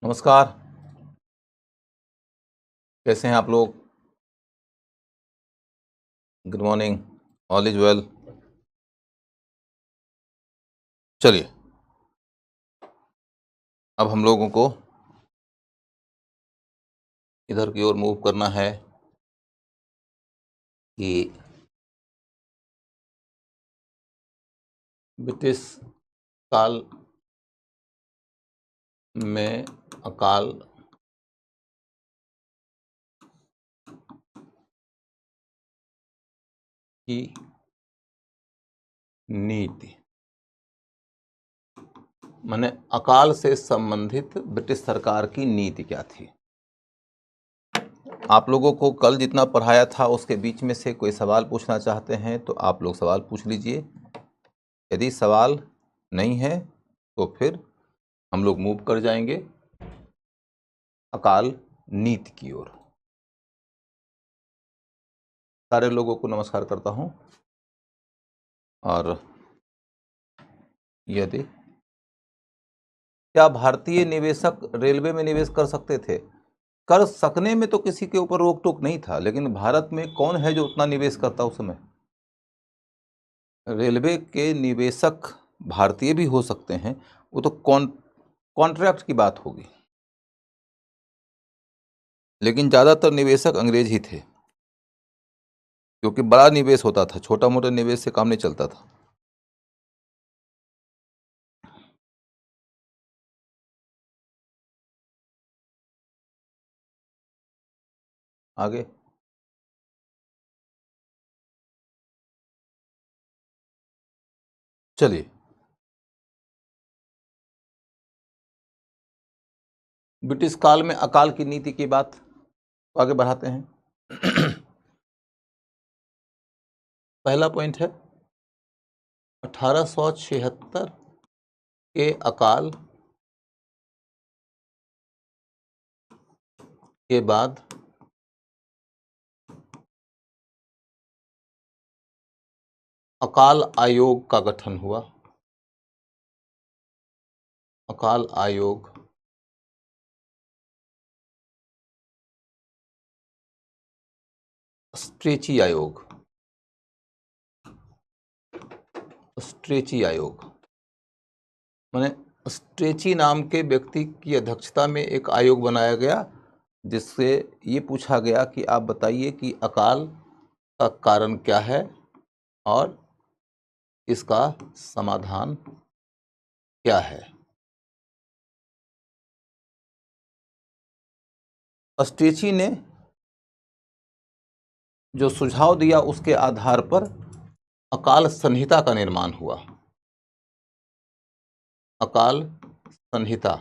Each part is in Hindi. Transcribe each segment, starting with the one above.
नमस्कार। कैसे हैं आप लोग? Good morning. All is well. चलिए, अब हम लोगों को इधर की ओर मूव करना है कि ब्रिटिश काल में अकाल की नीति, माने अकाल से संबंधित ब्रिटिश सरकार की नीति क्या थी। आप लोगों को कल जितना पढ़ाया था उसके बीच में से कोई सवाल पूछना चाहते हैं तो आप लोग सवाल पूछ लीजिए। यदि सवाल नहीं है तो फिर हम लोग मूव कर जाएंगे अकाल नीति की ओर। सारे लोगों को नमस्कार करता हूं। और यदि क्या भारतीय निवेशक रेलवे में निवेश कर सकते थे? कर सकने में तो किसी के ऊपर रोक टोक नहीं था, लेकिन भारत में कौन है जो उतना निवेश करता उस समय? रेलवे के निवेशक भारतीय भी हो सकते हैं, वो तो कॉन्ट्रैक्ट की बात होगी, लेकिन ज़्यादातर निवेशक अंग्रेज ही थे, क्योंकि बड़ा निवेश होता था, छोटा मोटा निवेश से काम नहीं चलता था। आगे चलिए, ब्रिटिश काल में अकाल की नीति की बात आगे बढ़ाते हैं। पहला पॉइंट है 1876 के अकाल के बाद अकाल आयोग का गठन हुआ। अकाल आयोग स्ट्रेची आयोग, स्ट्रेची आयोग माने स्ट्रेची नाम के व्यक्ति की अध्यक्षता में एक आयोग बनाया गया, जिससे ये पूछा गया कि आप बताइए कि अकाल का कारण क्या है और इसका समाधान क्या है। स्ट्रेची ने जो सुझाव दिया उसके आधार पर अकाल संहिता का निर्माण हुआ। अकाल संहिता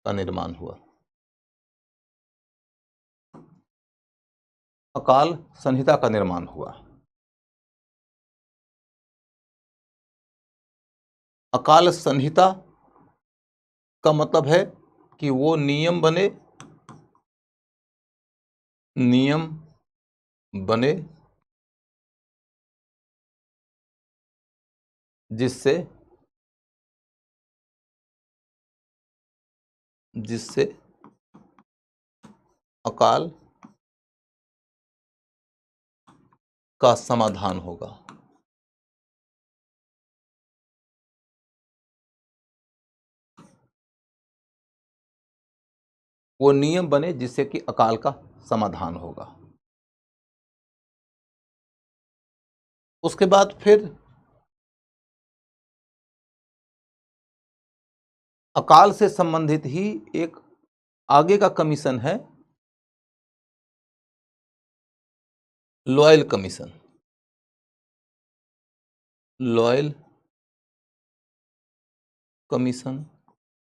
का निर्माण हुआ। अकाल संहिता का निर्माण हुआ। अकाल संहिता का मतलब है कि वो नियम बने जिससे अकाल का समाधान होगा। वो नियम बने जिससे कि अकाल का समाधान होगा। उसके बाद फिर अकाल से संबंधित ही एक आगे का कमीशन है, लॉयल कमीशन। लॉयल कमीशन,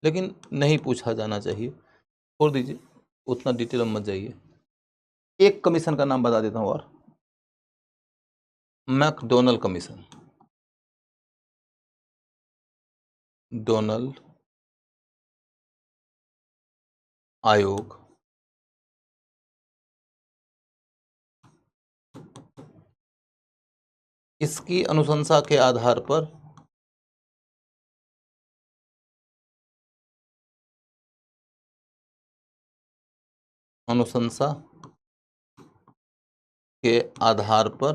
लेकिन नहीं पूछा जाना चाहिए, छोड़ दीजिए, उतना डिटेल में मत जाइए। एक कमीशन का नाम बता देता हूं और मैकडोनल कमीशन। डोनल आयोग इसकी अनुशंसा के आधार पर अनुशंसा के आधार पर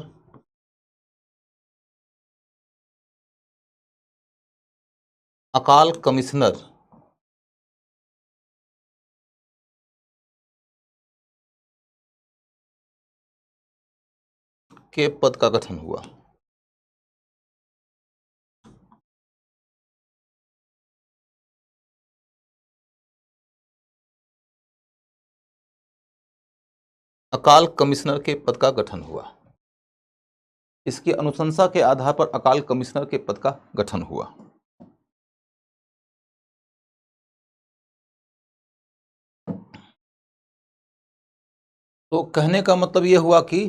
अकाल कमिश्नर के पद का गठन हुआ। अकाल कमिश्नर के पद का गठन हुआ। इसकी अनुशंसा के आधार पर अकाल कमिश्नर के पद का गठन हुआ। तो कहने का मतलब यह हुआ कि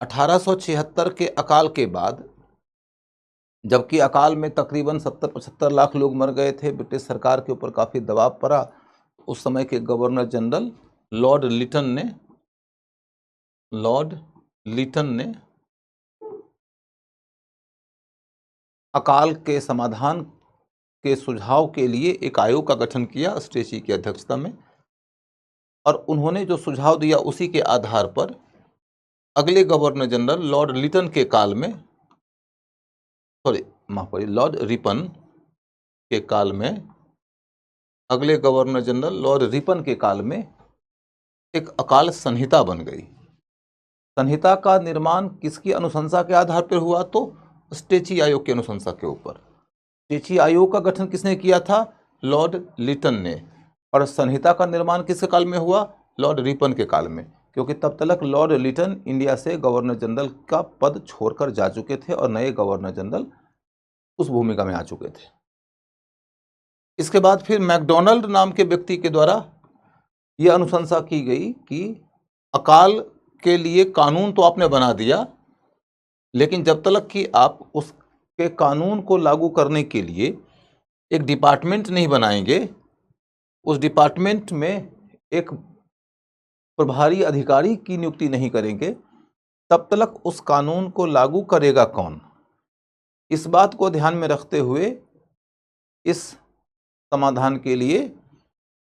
1876 के अकाल के बाद, जबकि अकाल में तकरीबन 70-75 लाख लोग मर गए थे, ब्रिटिश सरकार के ऊपर काफ़ी दबाव पड़ा। उस समय के गवर्नर जनरल लॉर्ड लिटन ने अकाल के समाधान के सुझाव के लिए एक आयोग का गठन किया स्ट्रेची की अध्यक्षता में, और उन्होंने जो सुझाव दिया उसी के आधार पर अगले गवर्नर जनरल लॉर्ड रिपन के काल में एक अकाल संहिता बन गई। संहिता का निर्माण किसकी अनुशंसा के आधार पर हुआ? तो स्ट्रेची आयोग की अनुशंसा के ऊपर। स्ट्रेची आयोग का गठन किसने किया था? लॉर्ड लिटन ने। और संहिता का निर्माण किसके काल में हुआ? लॉर्ड रिपन के काल में, क्योंकि तब तक लॉर्ड लिटन इंडिया से गवर्नर जनरल का पद छोड़कर जा चुके थे और नए गवर्नर जनरल उस भूमिका में आ चुके थे। इसके बाद फिर मैकडोनाल्ड नाम के व्यक्ति के द्वारा यह अनुशंसा की गई कि अकाल के लिए कानून तो आपने बना दिया, लेकिन जब तक कि आप उसके कानून को लागू करने के लिए एक डिपार्टमेंट नहीं बनाएंगे, उस डिपार्टमेंट में एक प्रभारी अधिकारी की नियुक्ति नहीं करेंगे, तब तक उस कानून को लागू करेगा कौन? इस बात को ध्यान में रखते हुए इस समाधान के लिए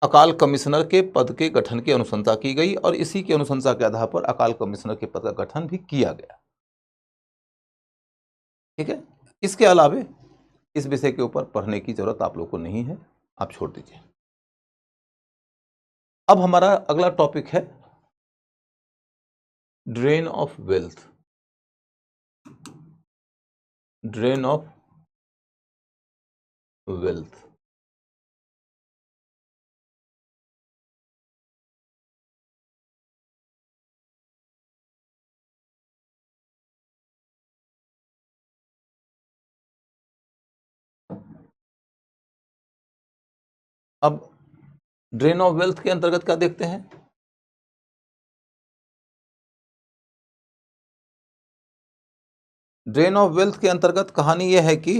अकाल कमिश्नर के पद के गठन की अनुशंसा की गई, और इसी की अनुशंसा के आधार पर अकाल कमिश्नर के पद का गठन भी किया गया। ठीक है, इसके अलावे इस विषय के ऊपर पढ़ने की जरूरत आप लोग को नहीं है, आप छोड़ दीजिए। अब हमारा अगला टॉपिक है drain of wealth. Drain of wealth. अब ड्रेन ऑफ वेल्थ के अंतर्गत क्या देखते हैं? ड्रेन ऑफ वेल्थ के अंतर्गत कहानी यह है कि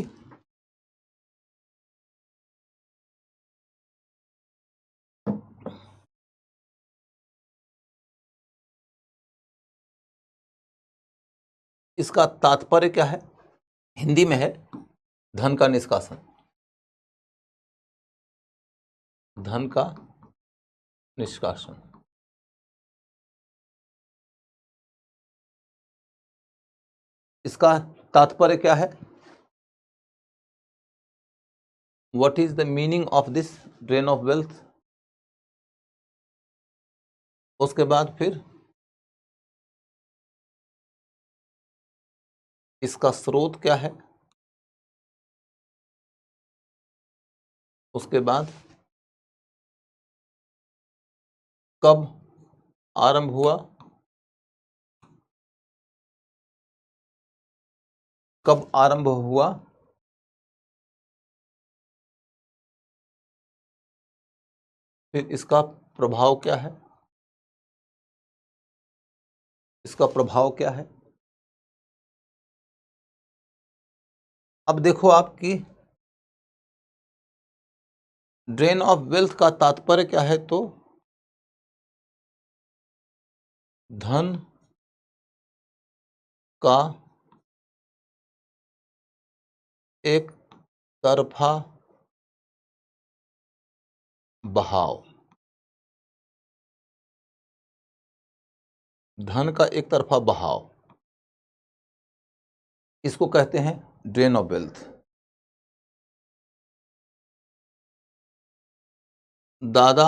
इसका तात्पर्य क्या है? हिंदी में है धन का निष्कासन। धन का निष्कासन। इसका तात्पर्य क्या है? What is the meaning of this drain of wealth? उसके बाद फिर इसका स्रोत क्या है? उसके बाद कब आरंभ हुआ? कब आरंभ हुआ? फिर इसका प्रभाव क्या है? इसका प्रभाव क्या है? अब देखो, आपकी ड्रेन ऑफ वेल्थ का तात्पर्य क्या है? तो धन का एक तरफा बहाव। धन का एक तरफा बहाव, इसको कहते हैं ड्रेन ऑफ वेल्थ। दादा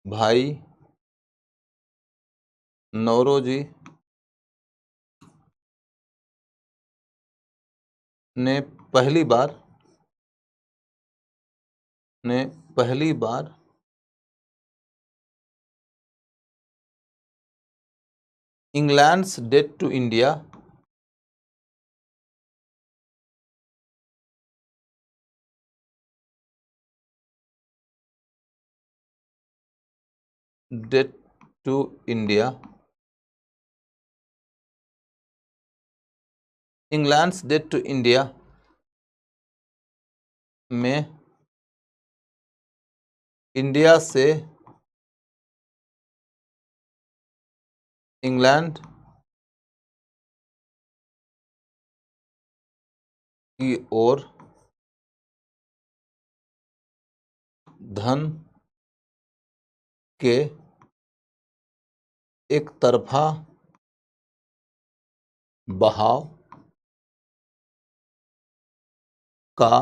भाई नौरोजी ने पहली बार England's debt to India debt to India England's debt to India में इंडिया से इंग्लैंड की ओर धन के एक तरफा बहाव का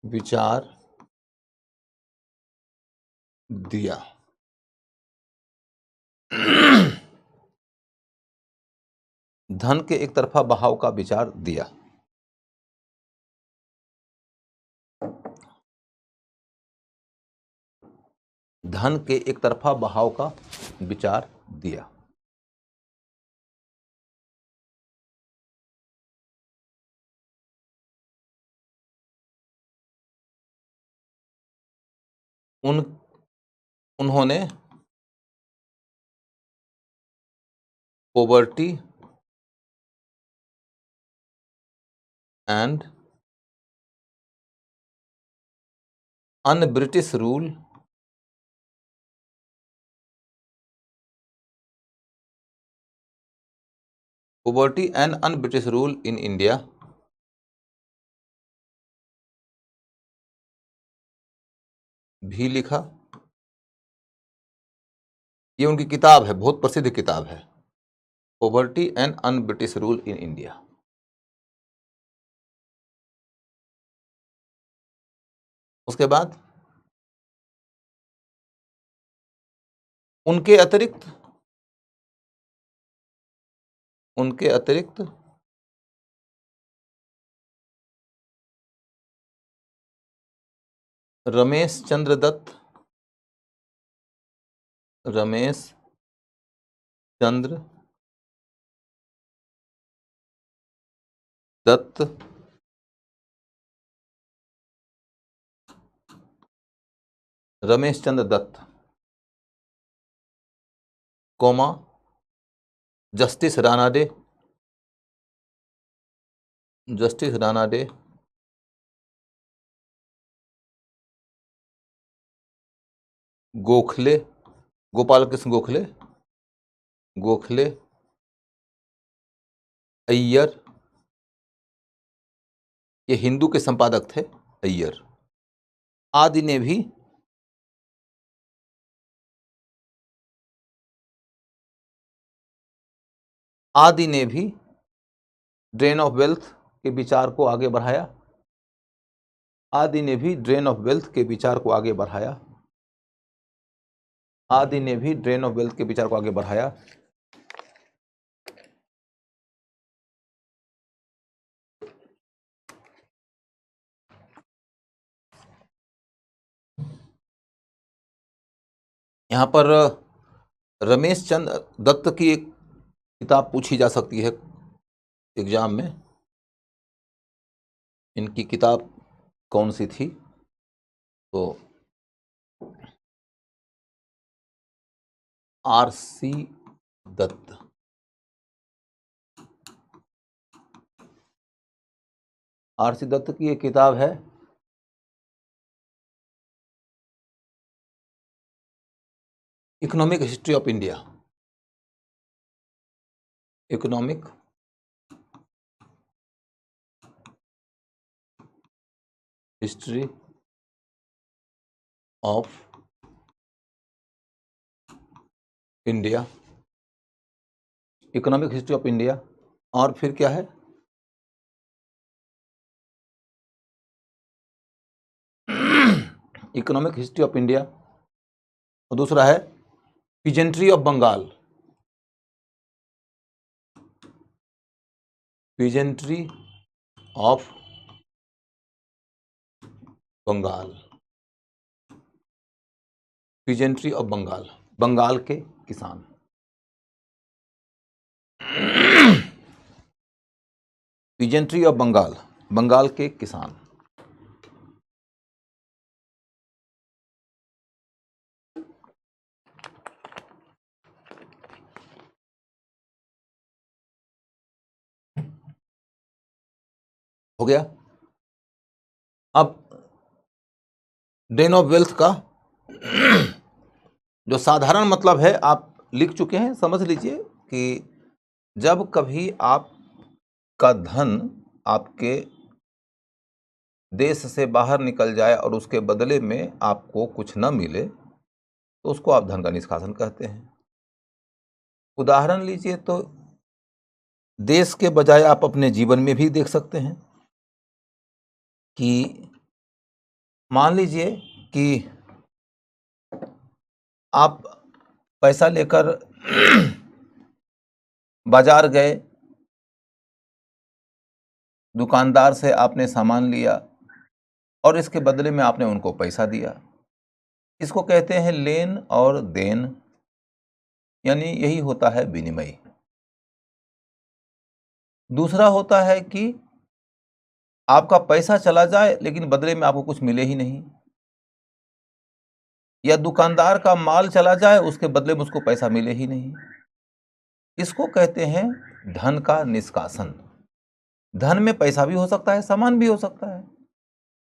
विचार दिया। धन के एक तरफा बहाव का विचार दिया। धन के एक तरफा बहाव का विचार दिया। उन्होंने poverty and un British rule in India भी लिखा। ये उनकी किताब है, बहुत प्रसिद्ध किताब है, poverty and un British rule in India. उसके बाद उनके अतिरिक्त Ramesh Chandra Dutt comma Justice Ranade Gokhale, Gopal Krishna Gokhale Iyer, ये हिंदू के संपादक थे अय्यर, आदि ने भी ड्रेन ऑफ वेल्थ के विचार को आगे बढ़ाया। आदि ने भी ड्रेन ऑफ वेल्थ के विचार को आगे बढ़ाया। यहाँ पर रमेश चंद्र दत्त की एक किताब पूछी जा सकती है एग्जाम में। इनकी किताब कौन सी थी? तो आरसी दत्त। आरसी दत्त की एक किताब है economic history of India. Economic history of India, economic history of India, और फिर क्या है, इकोनॉमिक हिस्ट्री ऑफ इंडिया, और दूसरा है peasantry of Bengal, peasantry of Bengal, peasantry of Bengal, Bengal के किसान। पीजेंट्री ऑफ बंगाल, बंगाल के किसान। हो गया। अब ड्रेन ऑफ वेल्थ का जो साधारण मतलब है आप लिख चुके हैं, समझ लीजिए कि जब कभी आपका धन आपके देश से बाहर निकल जाए और उसके बदले में आपको कुछ न मिले तो उसको आप धन का निष्कासन कहते हैं। उदाहरण लीजिए तो देश के बजाय आप अपने जीवन में भी देख सकते हैं कि मान लीजिए कि आप पैसा लेकर बाजार गए, दुकानदार से आपने सामान लिया और इसके बदले में आपने उनको पैसा दिया। इसको कहते हैं लेन और देन, यानी यही होता है विनिमय। दूसरा होता है कि आपका पैसा चला जाए लेकिन बदले में आपको कुछ मिले ही नहीं, या दुकानदार का माल चला जाए उसके बदले में उसको पैसा मिले ही नहीं। इसको कहते हैं धन का निष्कासन। धन में पैसा भी हो सकता है, सामान भी हो सकता है।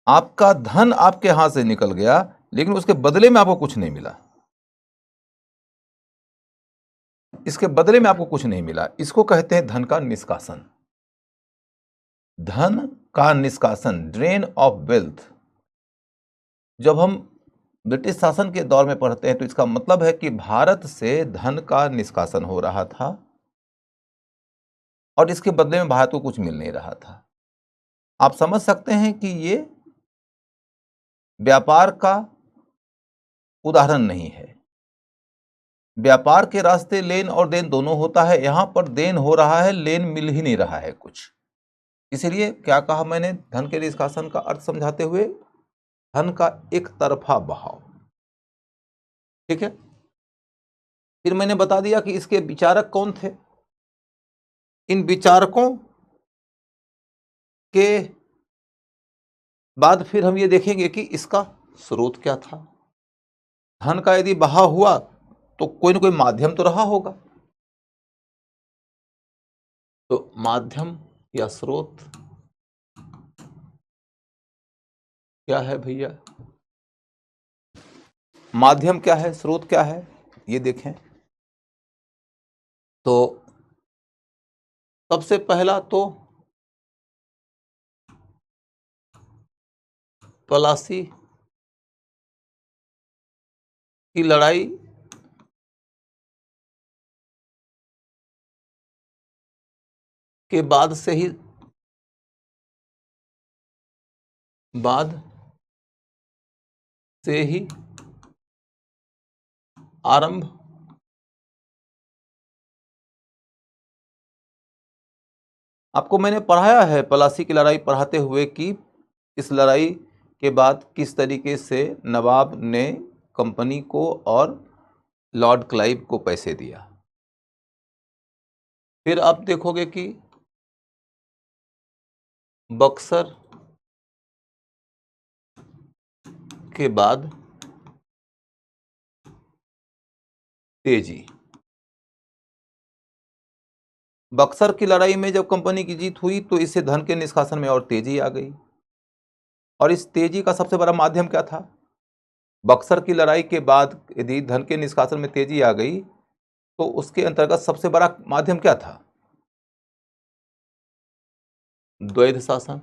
आपका धन आपके हाथ से निकल गया लेकिन उसके बदले में आपको कुछ नहीं मिला, इसके बदले में आपको कुछ नहीं मिला, इसको कहते हैं धन का निष्कासन। धन का निष्कासन, ड्रेन ऑफ वेल्थ, जब हम ब्रिटिश शासन के दौर में पढ़ते हैं तो इसका मतलब है कि भारत से धन का निष्कासन हो रहा था और इसके बदले में भारत को कुछ मिल नहीं रहा था। आप समझ सकते हैं कि ये व्यापार का उदाहरण नहीं है। व्यापार के रास्ते लेन और देन दोनों होता है, यहां पर देन हो रहा है, लेन मिल ही नहीं रहा है कुछ। इसलिए क्या कहा मैंने धन के निष्कासन का अर्थ समझाते हुए, धन का एक तरफा बहाव। ठीक है, फिर मैंने बता दिया कि इसके विचारक कौन थे। इन विचारकों के बाद फिर हम ये देखेंगे कि इसका स्रोत क्या था। धन का यदि बहाव हुआ तो कोई ना कोई माध्यम तो रहा होगा, तो माध्यम या स्रोत क्या है भैया, माध्यम क्या है, स्रोत क्या है, ये देखें। तो सबसे पहला तो प्लासी की लड़ाई के बाद से ही आरंभ आपको मैंने पढ़ाया है प्लासी की लड़ाई पढ़ाते हुए कि इस लड़ाई के बाद किस तरीके से नवाब ने कंपनी को और लॉर्ड क्लाइव को पैसे दिया। फिर आप देखोगे कि बक्सर के बाद तेजी, बक्सर की लड़ाई में जब कंपनी की जीत हुई तो इससे धन के निष्कासन में और तेजी आ गई, और इस तेजी का सबसे बड़ा माध्यम क्या था। बक्सर की लड़ाई के बाद यदि धन के निष्कासन में तेजी आ गई तो उसके अंतर्गत सबसे बड़ा माध्यम क्या था, द्वैध शासन।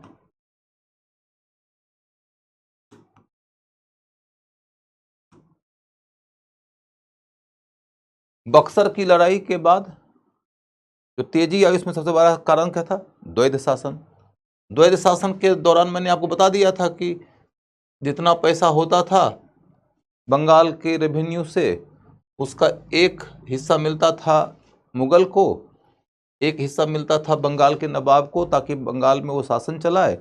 बक्सर की लड़ाई के बाद जो तेजी आई उसमें सबसे बड़ा कारण क्या था? द्वैध शासन। द्वैध शासन के दौरान मैंने आपको बता दिया था कि जितना पैसा होता था बंगाल के रेवेन्यू से, उसका एक हिस्सा मिलता था मुगल को, एक हिस्सा मिलता था बंगाल के नवाब को, ताकि बंगाल में वो शासन चलाए,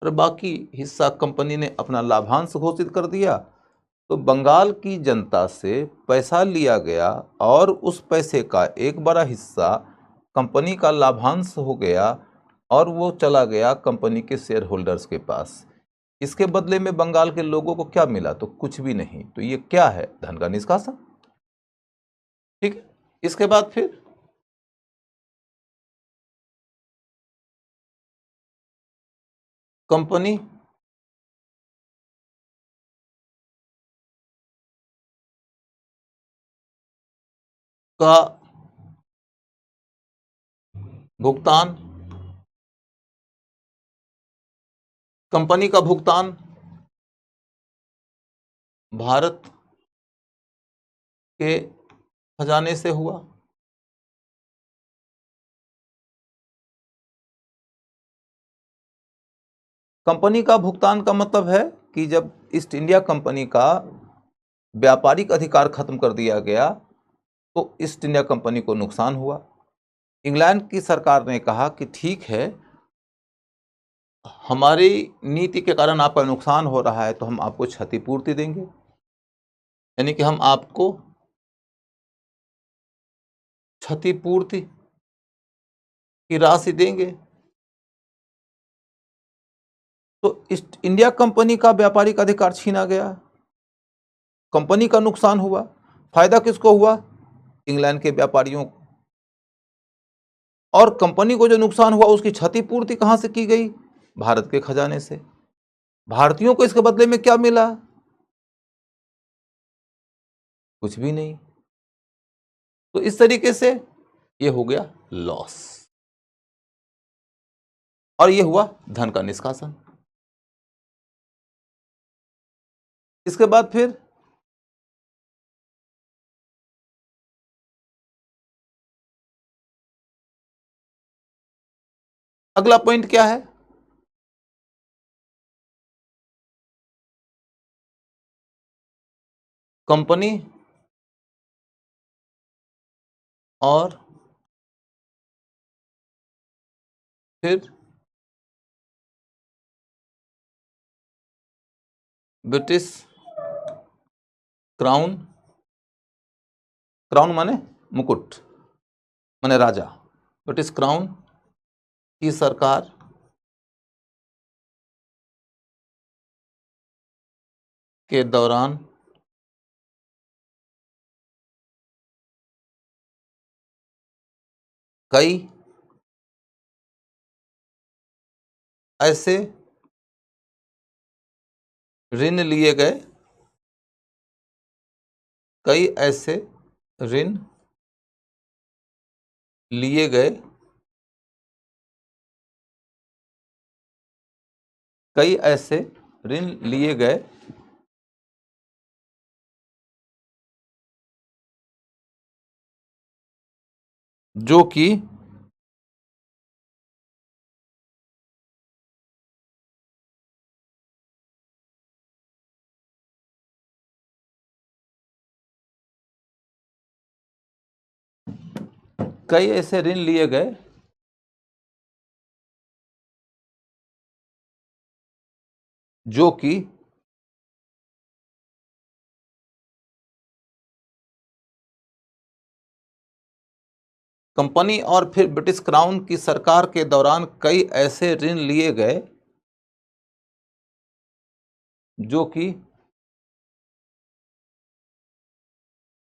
और बाकी हिस्सा कंपनी ने अपना लाभांश घोषित कर दिया। तो बंगाल की जनता से पैसा लिया गया और उस पैसे का एक बड़ा हिस्सा कंपनी का लाभांश हो गया और वो चला गया कंपनी के शेयर होल्डर्स के पास। इसके बदले में बंगाल के लोगों को क्या मिला? तो कुछ भी नहीं। तो ये क्या है? धन का निष्कासन। ठीक है। इसके बाद फिर कंपनी का भुगतान, कंपनी का भुगतान भारत के खजाने से हुआ। कंपनी का भुगतान का मतलब है कि जब ईस्ट इंडिया कंपनी का व्यापारिक अधिकार खत्म कर दिया गया तो ईस्ट इंडिया कंपनी को नुकसान हुआ। इंग्लैंड की सरकार ने कहा कि ठीक है, हमारी नीति के कारण आपका नुकसान हो रहा है तो हम आपको क्षतिपूर्ति देंगे, यानी कि हम आपको क्षतिपूर्ति की राशि देंगे। तो ईस्ट इंडिया कंपनी का व्यापारिक अधिकार छीना गया, कंपनी का नुकसान हुआ। फायदा किसको हुआ? इंग्लैंड के व्यापारियों को। और कंपनी को जो नुकसान हुआ उसकी क्षतिपूर्ति कहां से की गई? भारत के खजाने से। भारतीयों को इसके बदले में क्या मिला? कुछ भी नहीं। तो इस तरीके से ये हो गया लॉस, और ये हुआ धन का निष्कासन। इसके बाद फिर अगला पॉइंट क्या है? कंपनी और फिर ब्रिटिश क्राउन, क्राउन माने मुकुट, माने राजा, ब्रिटिश क्राउन की सरकार के दौरान कई ऐसे ऋण लिए गए, कई ऐसे ऋण लिए गए, कई ऐसे ऋण लिए गए जो कि कई ऐसे ऋण लिए गए जो कि कंपनी और फिर ब्रिटिश क्राउन की सरकार के दौरान कई ऐसे ऋण लिए गए जो कि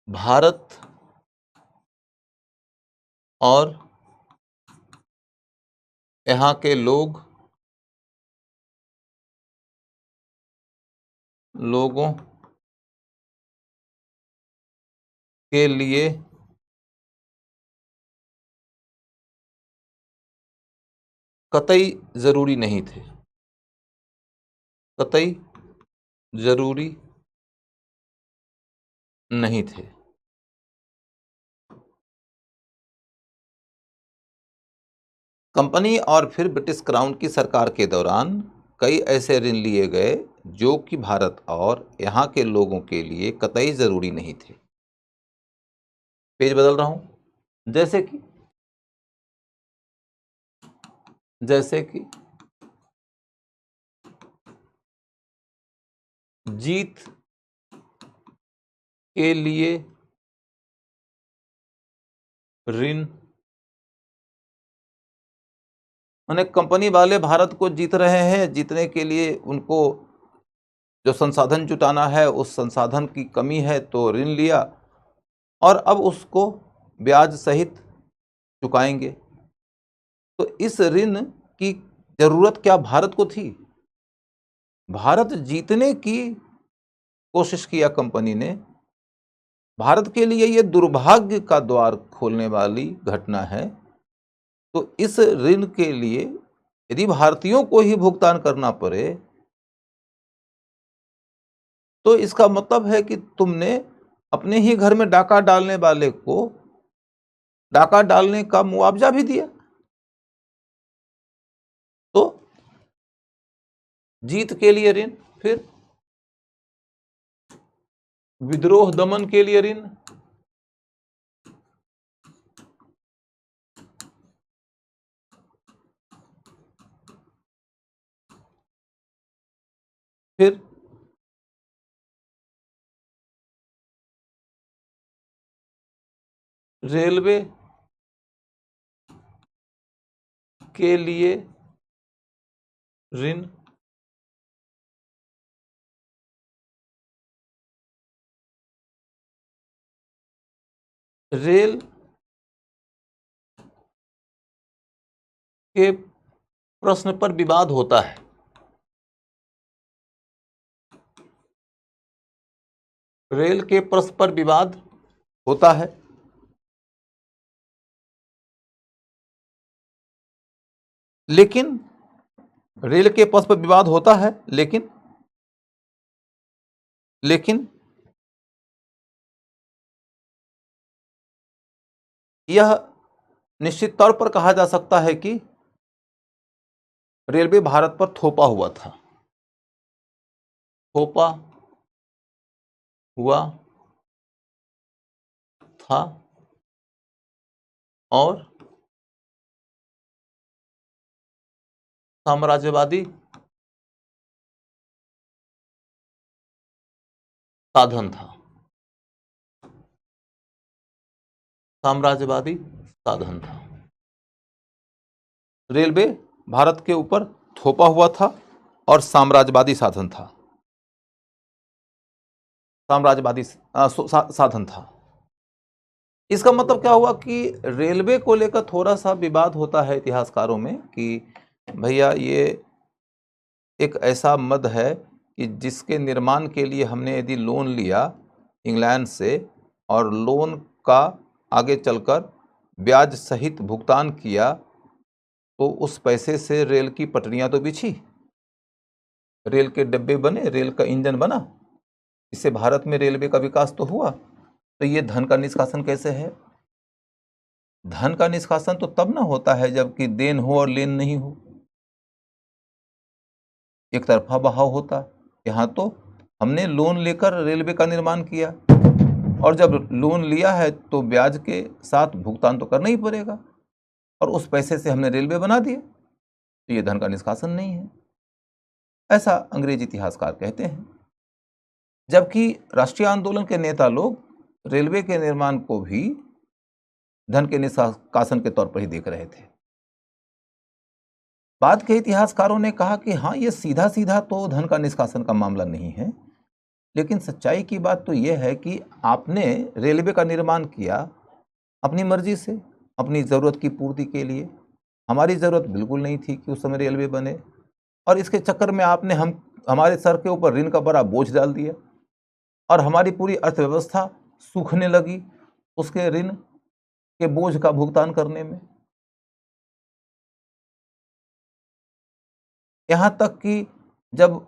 भारत और यहाँ के लोगों के लिए कतई जरूरी नहीं थे, कतई जरूरी नहीं थे। कंपनी और फिर ब्रिटिश क्राउन की सरकार के दौरान कई ऐसे ऋण लिए गए जो कि भारत और यहाँ के लोगों के लिए कतई जरूरी नहीं थे। पेज बदल रहा हूं। जैसे कि जीत के लिए ऋण, माने कंपनी वाले भारत को जीत रहे हैं, जीतने के लिए उनको जो संसाधन जुटाना है उस संसाधन की कमी है तो ऋण लिया और अब उसको ब्याज सहित चुकाएंगे। तो इस ऋण की जरूरत क्या भारत को थी? भारत जीतने की कोशिश किया कंपनी ने। भारत के लिए यह दुर्भाग्य का द्वार खोलने वाली घटना है। तो इस ऋण के लिए यदि भारतीयों को ही भुगतान करना पड़े तो इसका मतलब है कि तुमने अपने ही घर में डाका डालने वाले को डाका डालने का मुआवजा भी दिया। तो जीत के लिए ऋण, फिर विद्रोह दमन के लिए ऋण, फिर रेलवे के लिए ऋण, रेल के प्रश्न पर विवाद होता है। रेल के प्रश्न पर विवाद होता है, लेकिन रेल के प्रश्न पर विवाद होता है लेकिन यह निश्चित तौर पर कहा जा सकता है कि रेलवे भारत पर थोपा हुआ था, थोपा हुआ था और साम्राज्यवादी साधन था, साम्राज्यवादी साधन था। रेलवे भारत के ऊपर थोपा हुआ था और साम्राज्यवादी साधन था, साम्राज्यवादी साधन था। इसका मतलब क्या हुआ कि रेलवे को लेकर थोड़ा सा विवाद होता है इतिहासकारों में कि भैया ये एक ऐसा मद है कि जिसके निर्माण के लिए हमने यदि लोन लिया इंग्लैंड से और लोन का आगे चलकर ब्याज सहित भुगतान किया तो उस पैसे से रेल की पटरियां तो बिछी, रेल के डब्बे बने, रेल का इंजन बना, इससे भारत में रेलवे का विकास तो हुआ। तो ये धन का निष्कासन कैसे है? धन का निष्कासन तो तब ना होता है जबकि देन हो और लेन नहीं हो, एक तरफा बहाव होता। यहाँ तो हमने लोन लेकर रेलवे का निर्माण किया और जब लोन लिया है तो ब्याज के साथ भुगतान तो करना ही पड़ेगा और उस पैसे से हमने रेलवे बना दिया, तो ये धन का निष्कासन नहीं है, ऐसा अंग्रेजी इतिहासकार कहते हैं। जबकि राष्ट्रीय आंदोलन के नेता लोग रेलवे के निर्माण को भी धन के निष्कासन के तौर पर ही देख रहे थे। बाद के इतिहासकारों ने कहा कि हाँ, ये सीधा सीधा तो धन का निष्कासन का मामला नहीं है, लेकिन सच्चाई की बात तो यह है कि आपने रेलवे का निर्माण किया अपनी मर्जी से, अपनी ज़रूरत की पूर्ति के लिए। हमारी ज़रूरत बिल्कुल नहीं थी कि उस समय रेलवे बने और इसके चक्कर में आपने हमारे सर के ऊपर ऋण का बड़ा बोझ डाल दिया और हमारी पूरी अर्थव्यवस्था सूखने लगी उसके ऋण के बोझ का भुगतान करने में। यहाँ तक कि जब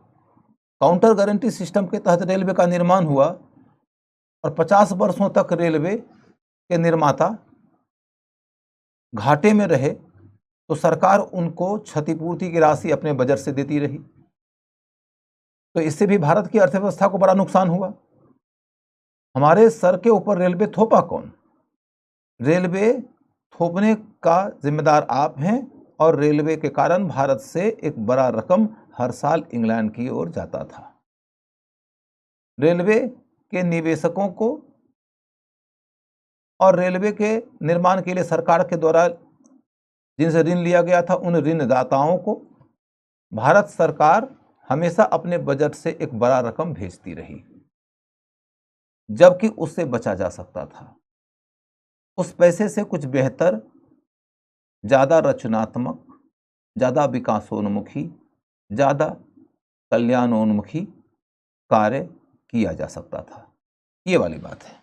काउंटर गारंटी सिस्टम के तहत रेलवे का निर्माण हुआ और 50 वर्षों तक रेलवे के निर्माता घाटे में रहे तो सरकार उनको क्षतिपूर्ति की राशि अपने बजट से देती रही, तो इससे भी भारत की अर्थव्यवस्था को बड़ा नुकसान हुआ। हमारे सर के ऊपर रेलवे थोपा कौन? रेलवे थोपने का जिम्मेदार आप हैं, और रेलवे के कारण भारत से एक बड़ा रकम हर साल इंग्लैंड की ओर जाता था। रेलवे के निवेशकों को और रेलवे के निर्माण के लिए सरकार के द्वारा जिनसे ऋण लिया गया था, उन ऋणदाताओं को भारत सरकार हमेशा अपने बजट से एक बड़ा रकम भेजती रही, जबकि उससे बचा जा सकता था। उस पैसे से कुछ बेहतर, ज़्यादा रचनात्मक, ज़्यादा विकासोन्मुखी, ज़्यादा कल्याणोन्मुखी कार्य किया जा सकता था। ये वाली बात है।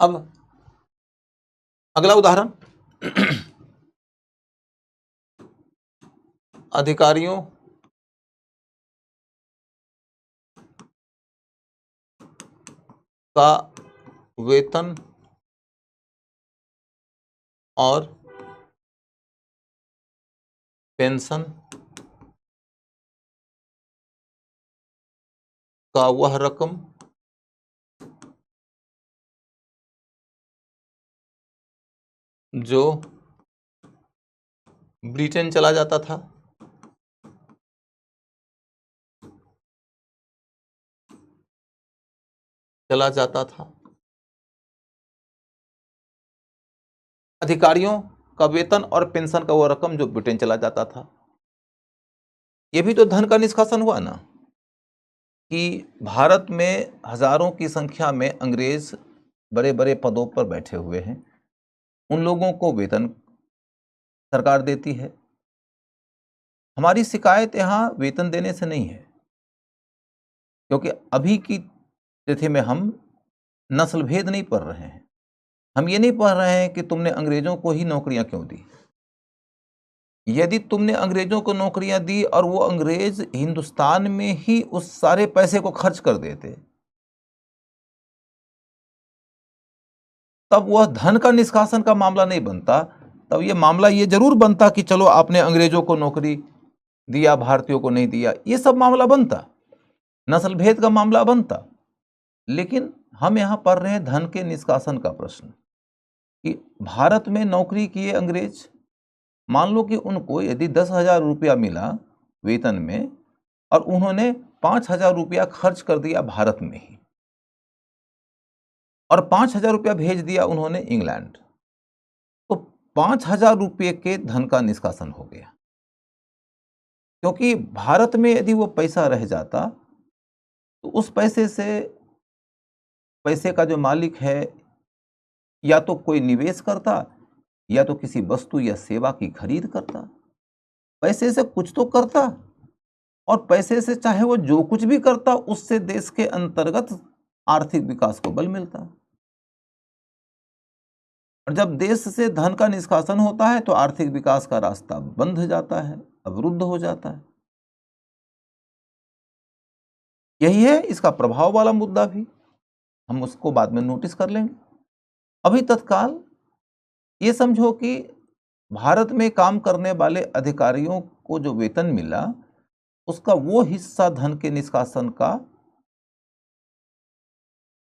अब अगला उदाहरण, अधिकारियों का वेतन और पेंशन का वह रकम जो ब्रिटेन चला जाता था, अधिकारियों का वेतन और पेंशन का वह रकम जो ब्रिटेन चला जाता था। यह भी तो धन का निष्कासन हुआ ना, कि भारत में हजारों की संख्या में अंग्रेज बड़े बड़े पदों पर बैठे हुए हैं, उन लोगों को वेतन सरकार देती है। हमारी शिकायत यहाँ वेतन देने से नहीं है, क्योंकि अभी की तिथि में हम नस्ल भेद नहीं पढ़ रहे हैं। हम ये नहीं पढ़ रहे हैं कि तुमने अंग्रेजों को ही नौकरियां क्यों दी। यदि तुमने अंग्रेजों को नौकरियां दी और वो अंग्रेज हिंदुस्तान में ही उस सारे पैसे को खर्च कर देते, तब वह धन का निष्कासन का मामला नहीं बनता। तब यह मामला ये जरूर बनता कि चलो आपने अंग्रेजों को नौकरी दिया, भारतीयों को नहीं दिया, ये सब मामला बनता, नस्ल भेद का मामला बनता। लेकिन हम यहां पढ़ रहे हैं धन के निष्कासन का प्रश्न, कि भारत में नौकरी किए अंग्रेज, मान लो कि उनको यदि 10,000 रुपया मिला वेतन में और उन्होंने 5,000 रुपया खर्च कर दिया भारत में ही, और 5,000 रुपया भेज दिया उन्होंने इंग्लैंड, तो 5,000 रुपये के धन का निष्कासन हो गया। क्योंकि भारत में यदि वो पैसा रह जाता तो उस पैसे का जो मालिक है या तो कोई निवेश करता या तो किसी वस्तु या सेवा की खरीद करता, पैसे से कुछ तो करता, और पैसे से चाहे वो जो कुछ भी करता उससे देश के अंतर्गत आर्थिक विकास को बल मिलता। और जब देश से धन का निष्कासन होता है तो आर्थिक विकास का रास्ता बंद हो जाता है, अवरुद्ध हो जाता है। यही है इसका प्रभाव वाला मुद्दा भी, हम उसको बाद में नोटिस कर लेंगे। अभी तत्काल ये समझो कि भारत में काम करने वाले अधिकारियों को जो वेतन मिला उसका वो हिस्सा धन के निष्कासन का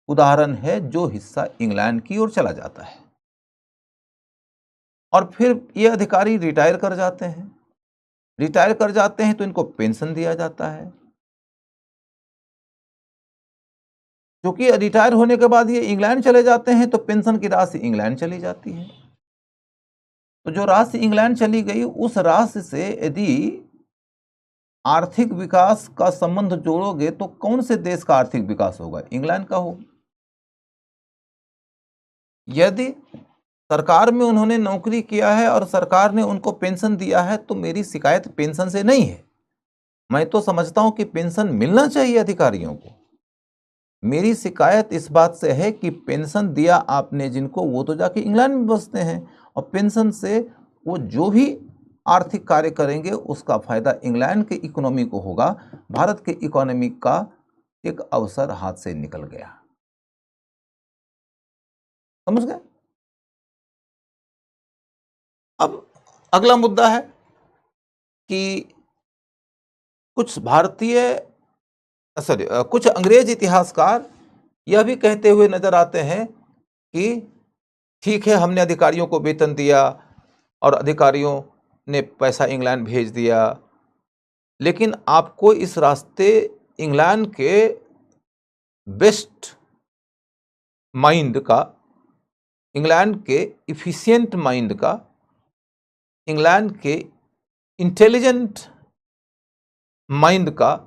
उदाहरण है जो हिस्सा इंग्लैंड की ओर चला जाता है। और फिर ये अधिकारी रिटायर कर जाते हैं, रिटायर कर जाते हैं तो इनको पेंशन दिया जाता है, क्योंकि रिटायर होने के बाद ये इंग्लैंड चले जाते हैं तो पेंशन की राशि इंग्लैंड चली जाती है। तो जो राशि इंग्लैंड चली गई उस राशि से यदि आर्थिक विकास का संबंध जोड़ोगे तो कौन से देश का आर्थिक विकास होगा? इंग्लैंड का होगा। यदि सरकार में उन्होंने नौकरी किया है और सरकार ने उनको पेंशन दिया है तो मेरी शिकायत पेंशन से नहीं है। मैं तो समझता हूं कि पेंशन मिलना चाहिए अधिकारियों को। मेरी शिकायत इस बात से है कि पेंशन दिया आपने जिनको, वो तो जाके इंग्लैंड में बसते हैं और पेंशन से वो जो भी आर्थिक कार्य करेंगे उसका फायदा इंग्लैंड के इकोनॉमी को होगा। भारत के इकोनॉमी का एक अवसर हाथ से निकल गया। समझ गए? अब अगला मुद्दा है कि कुछ कुछ अंग्रेज इतिहासकार यह भी कहते हुए नजर आते हैं कि ठीक है, हमने अधिकारियों को वेतन दिया और अधिकारियों ने पैसा इंग्लैंड भेज दिया, लेकिन आपको इस रास्ते इंग्लैंड के बेस्ट माइंड का, इंग्लैंड के इफिशिएंट माइंड का, इंग्लैंड के इंटेलिजेंट माइंड का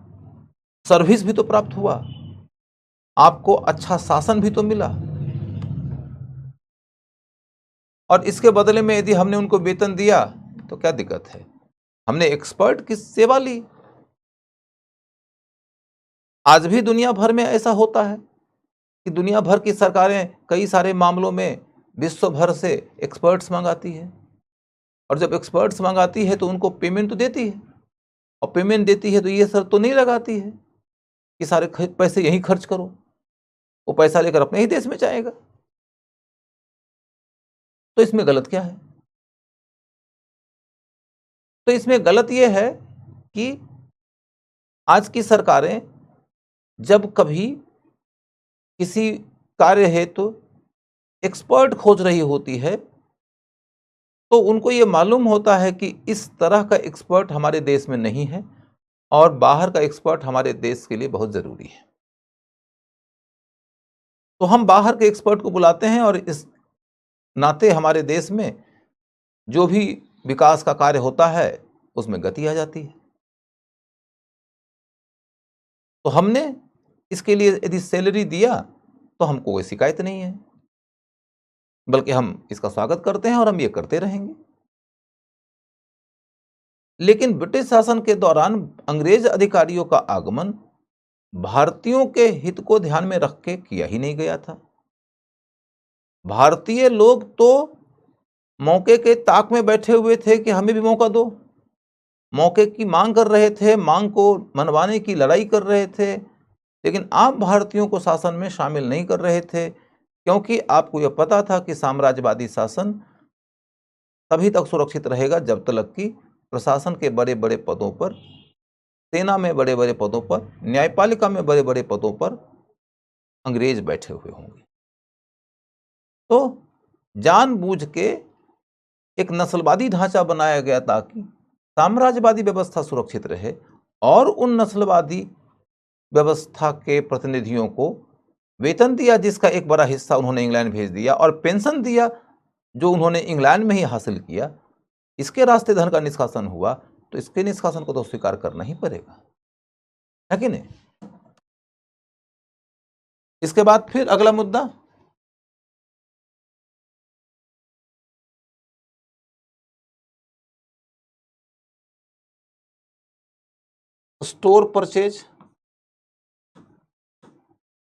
सर्विस भी तो प्राप्त हुआ, आपको अच्छा शासन भी तो मिला, और इसके बदले में यदि हमने उनको वेतन दिया तो क्या दिक्कत है? हमने एक्सपर्ट की सेवा ली। आज भी दुनिया भर में ऐसा होता है कि दुनिया भर की सरकारें कई सारे मामलों में विश्व भर से एक्सपर्ट्स मंगाती है, और जब एक्सपर्ट्स मंगाती है तो उनको पेमेंट तो देती है, और पेमेंट देती है तो ये शर्त तो नहीं लगाती है कि सारे पैसे यहीं खर्च करो, वो पैसा लेकर अपने ही देश में जाएगा। तो इसमें गलत क्या है? तो इसमें गलत ये है कि आज की सरकारें जब कभी किसी कार्य हेतु एक्सपर्ट खोज रही होती है तो उनको ये मालूम होता है कि इस तरह का एक्सपर्ट हमारे देश में नहीं है और बाहर का एक्सपर्ट हमारे देश के लिए बहुत जरूरी है, तो हम बाहर के एक्सपर्ट को बुलाते हैं, और इस नाते हमारे देश में जो भी विकास का कार्य होता है उसमें गति आ जाती है। तो हमने इसके लिए यदि सैलरी दिया तो हमको कोई शिकायत नहीं है, बल्कि हम इसका स्वागत करते हैं और हम ये करते रहेंगे। लेकिन ब्रिटिश शासन के दौरान अंग्रेज अधिकारियों का आगमन भारतीयों के हित को ध्यान में रख के किया ही नहीं गया था। भारतीय लोग तो मौके के ताक में बैठे हुए थे कि हमें भी मौका दो, मौके की मांग कर रहे थे, मांग को मनवाने की लड़ाई कर रहे थे, लेकिन आप भारतीयों को शासन में शामिल नहीं कर रहे थे, क्योंकि आपको यह पता था कि साम्राज्यवादी शासन तभी तक सुरक्षित रहेगा जब तक कि प्रशासन के बड़े बड़े पदों पर, सेना में बड़े बड़े पदों पर, न्यायपालिका में बड़े बड़े पदों पर अंग्रेज बैठे हुए होंगे। तो जानबूझ के एक नस्लवादी ढांचा बनाया गया ताकि साम्राज्यवादी व्यवस्था सुरक्षित रहे, और उन नस्लवादी व्यवस्था के प्रतिनिधियों को वेतन दिया जिसका एक बड़ा हिस्सा उन्होंने इंग्लैंड भेज दिया, और पेंशन दिया जो उन्होंने इंग्लैंड में ही हासिल किया। इसके रास्ते धन का निष्कासन हुआ, तो इसके निष्कासन को तो स्वीकार करना ही पड़ेगा, है कि नहीं? इसके बाद फिर अगला मुद्दा, स्टोर परचेज,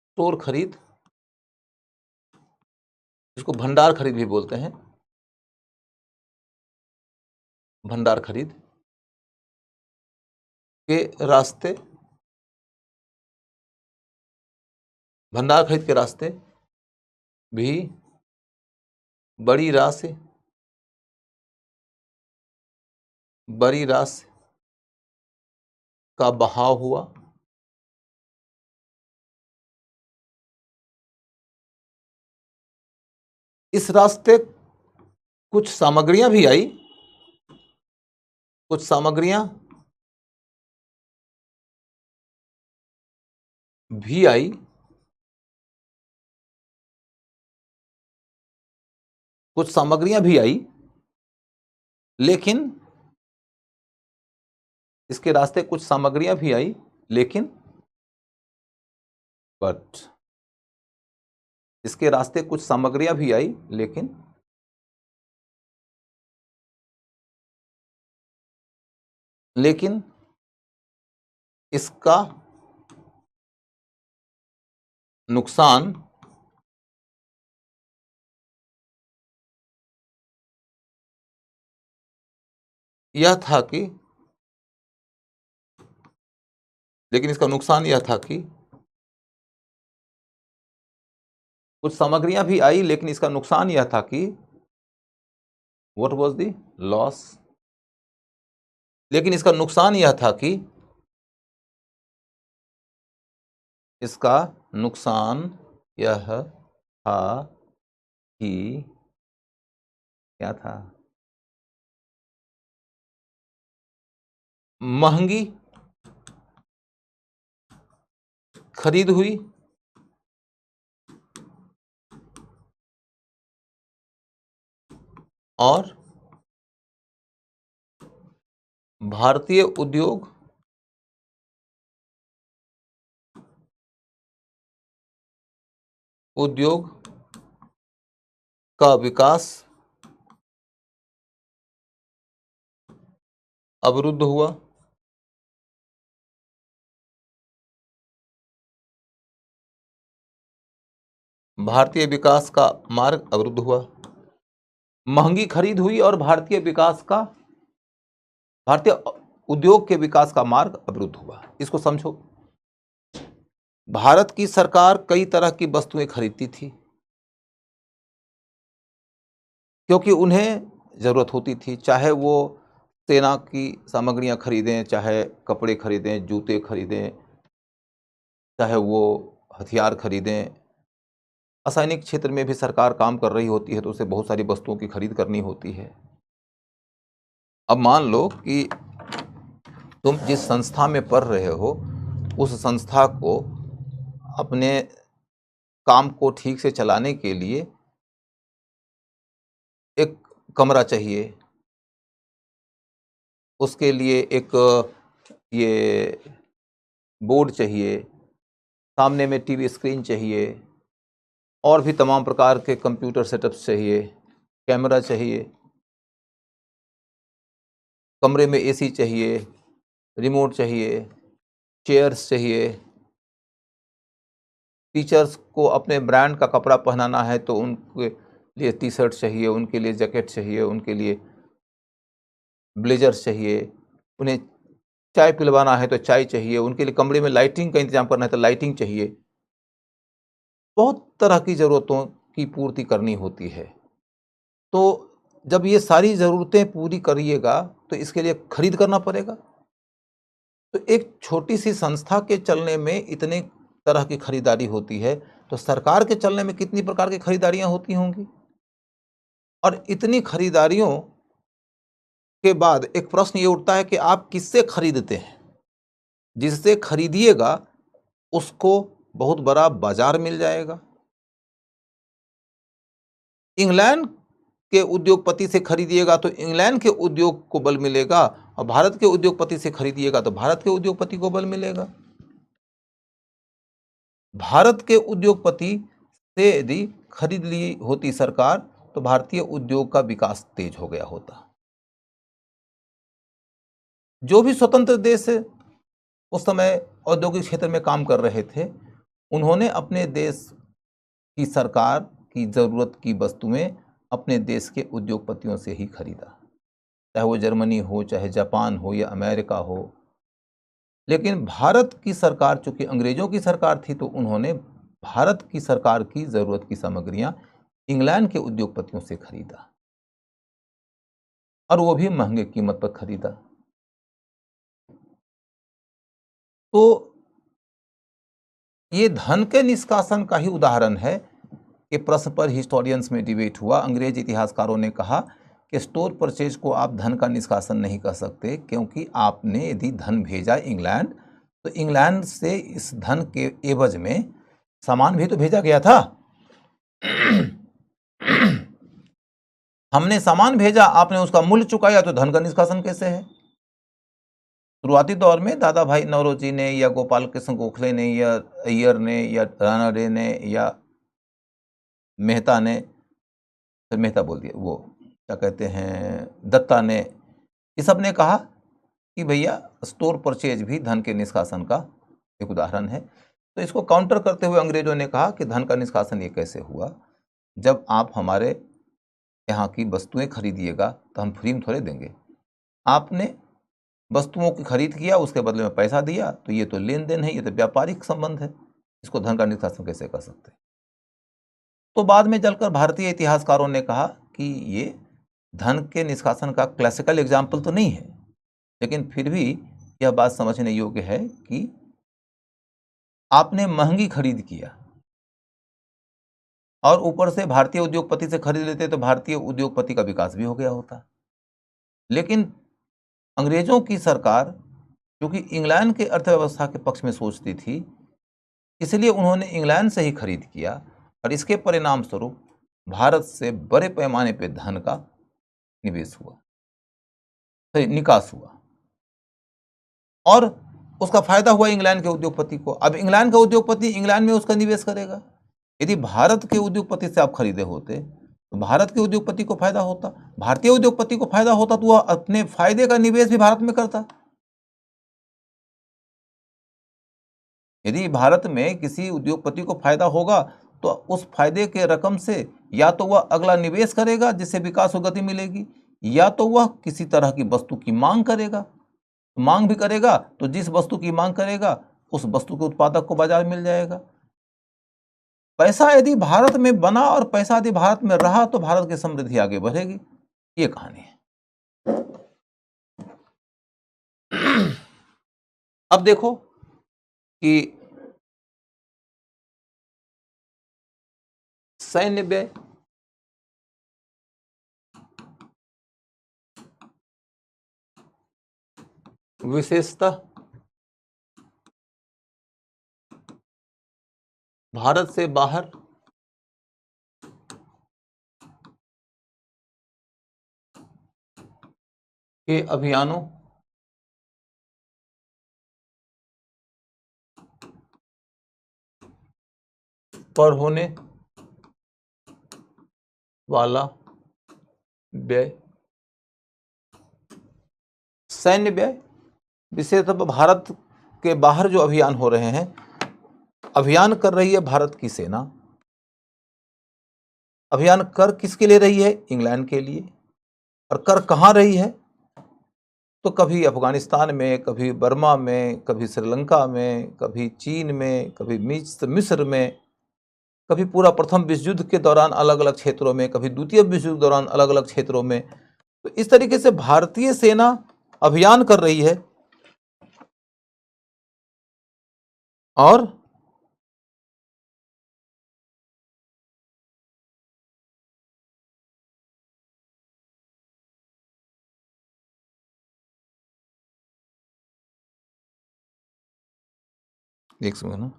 स्टोर खरीद, इसको भंडार खरीद भी बोलते हैं, भंडार खरीद के रास्ते, भंडार खरीद के रास्ते भी बड़ी राशि का बहाव हुआ। इस रास्ते कुछ सामग्रियां भी आई, कुछ सामग्रियां भी आई, कुछ सामग्रियां भी आई, लेकिन इसके रास्ते कुछ सामग्रियां भी आई, लेकिन इसके रास्ते कुछ सामग्रियां भी आई, लेकिन इसका नुकसान यह था कि कुछ सामग्रियां भी आई, लेकिन इसका नुकसान यह था कि व्हाट वाज द लॉस? लेकिन इसका नुकसान यह था कि इसका नुकसान यह था कि क्या था? महंगी खरीद हुई और भारतीय उद्योग का विकास अवरुद्ध हुआ। भारतीय विकास का मार्ग अवरुद्ध हुआ। महंगी खरीद हुई और भारतीय उद्योग के विकास का मार्ग अवरुद्ध हुआ। इसको समझो। भारत की सरकार कई तरह की वस्तुएं खरीदती थी क्योंकि उन्हें जरूरत होती थी, चाहे वो सेना की सामग्रियां खरीदें, चाहे कपड़े खरीदें, जूते खरीदें, चाहे वो हथियार खरीदें। रासायनिक क्षेत्र में भी सरकार काम कर रही होती है तो उसे बहुत सारी वस्तुओं की खरीद करनी होती है। अब मान लो कि तुम जिस संस्था में पढ़ रहे हो उस संस्था को अपने काम को ठीक से चलाने के लिए एक कमरा चाहिए, उसके लिए एक ये बोर्ड चाहिए, सामने में टीवी स्क्रीन चाहिए और भी तमाम प्रकार के कंप्यूटर सेटअप्स चाहिए, कैमरा चाहिए, कमरे में एसी चाहिए, रिमोट चाहिए, चेयर्स चाहिए। टीचर्स को अपने ब्रांड का कपड़ा पहनाना है तो उनके लिए टी शर्ट चाहिए, उनके लिए जैकेट चाहिए, उनके लिए ब्लेजर्स चाहिए, उन्हें चाय पिलवाना है तो चाय चाहिए, उनके लिए कमरे में लाइटिंग का इंतजाम करना है तो लाइटिंग चाहिए। बहुत तरह की ज़रूरतों की पूर्ति करनी होती है। तो जब ये सारी ज़रूरतें पूरी करिएगा तो इसके लिए खरीद करना पड़ेगा। तो एक छोटी सी संस्था के चलने में इतने तरह की खरीदारी होती है तो सरकार के चलने में कितनी प्रकार की खरीदारियां होती होंगी। और इतनी खरीदारियों के बाद एक प्रश्न ये उठता है कि आप किससे खरीदते हैं? जिससे खरीदिएगा उसको बहुत बड़ा बाजार मिल जाएगा। इंग्लैंड के उद्योगपति से खरीदिएगा तो इंग्लैंड के उद्योग को बल मिलेगा और भारत के उद्योगपति से खरीदिएगा तो भारत के उद्योगपति को बल मिलेगा। भारत के उद्योगपति से यदि खरीद ली होती सरकार तो भारतीय उद्योग का विकास तेज हो गया होता। जो भी स्वतंत्र देश उस समय औद्योगिक क्षेत्र में काम कर रहे थे उन्होंने अपने देश की सरकार की जरूरत की वस्तुएं अपने देश के उद्योगपतियों से ही खरीदा, चाहे वो जर्मनी हो, चाहे जापान हो या अमेरिका हो। लेकिन भारत की सरकार चूंकि अंग्रेजों की सरकार थी तो उन्होंने भारत की सरकार की जरूरत की सामग्रियां इंग्लैंड के उद्योगपतियों से खरीदा और वो भी महंगे कीमत पर खरीदा। तो ये धन के निष्कासन का ही उदाहरण है कि प्रश्न पर हिस्टोरियंस में डिबेट हुआ। अंग्रेज इतिहासकारों ने कहा कि स्टोर परचेज को आप धन का निष्कासन नहीं कर सकते क्योंकि आपने यदि धन भेजा इंग्लैंड तो इंग्लैंड से इस धन के एवज में सामान भी तो भेजा गया था। हमने सामान भेजा, आपने उसका मूल्य चुकाया, तो धन का निष्कासन कैसे है? शुरुआती दौर में दादा भाई नौरोजी ने या गोपाल कृष्ण गोखले ने या अय्यर ने या राणा डे ने या मेहता ने, फिर मेहता बोल दिया, वो क्या कहते हैं, दत्ता ने, ये सब ने कहा कि भैया स्टोर परचेज भी धन के निष्कासन का एक उदाहरण है। तो इसको काउंटर करते हुए अंग्रेजों ने कहा कि धन का निष्कासन ये कैसे हुआ, जब आप हमारे यहाँ की वस्तुएं खरीदिएगा तो हम फ्री में थोड़े देंगे। आपने वस्तुओं की खरीद किया, उसके बदले में पैसा दिया, तो ये तो लेन देन है, ये तो व्यापारिक संबंध है, इसको धन का निष्कासन कैसे कर सकते हैं? तो बाद में चलकर भारतीय इतिहासकारों ने कहा कि ये धन के निष्कासन का क्लासिकल एग्जाम्पल तो नहीं है, लेकिन फिर भी यह बात समझने योग्य है कि आपने महंगी खरीद किया और ऊपर से भारतीय उद्योगपति से खरीद लेते तो भारतीय उद्योगपति का विकास भी हो गया होता। लेकिन अंग्रेजों की सरकार, जो कि इंग्लैंड के अर्थव्यवस्था के पक्ष में सोचती थी, इसलिए उन्होंने इंग्लैंड से ही खरीद किया और इसके परिणाम स्वरूप भारत से बड़े पैमाने पर धन का निवेश हुआ, निकास हुआ और उसका फायदा हुआ इंग्लैंड के उद्योगपति को। अब इंग्लैंड का उद्योगपति इंग्लैंड में उसका निवेश करेगा। यदि भारत के उद्योगपति से आप खरीदे होते तो भारत के उद्योगपति को फायदा होता, भारतीय उद्योगपति को फायदा होता तो वह अपने फायदे का निवेश भी भारत में करता। यदि भारत में किसी उद्योगपति को फायदा होगा तो उस फायदे के रकम से या तो वह अगला निवेश करेगा जिससे विकास को गति मिलेगी, या तो वह किसी तरह की वस्तु की मांग करेगा। मांग भी करेगा तो जिस वस्तु की मांग करेगा उस वस्तु के उत्पादक को बाजार मिल जाएगा। पैसा यदि भारत में बना और पैसा यदि भारत में रहा तो भारत की समृद्धि आगे बढ़ेगी। ये कहानी है। अब देखो कि सैन्य व्यय, विशेषतः भारत से बाहर के अभियानों पर होने वाला व्यय, सैन्य व्यय विशेषतः भारत के बाहर जो अभियान हो रहे हैं, अभियान कर रही है भारत की सेना। अभियान कर किसके लिए रही है? इंग्लैंड के लिए। और कर कहाँ रही है? तो कभी अफगानिस्तान में, कभी बर्मा में, कभी श्रीलंका में, कभी चीन में, कभी मिस्र में, कभी पूरा प्रथम विश्व युद्ध के दौरान अलग अलग क्षेत्रों में, कभी द्वितीय विश्व युद्ध के दौरान अलग अलग क्षेत्रों में। तो इस तरीके से भारतीय सेना अभियान कर रही है और एक समय ना,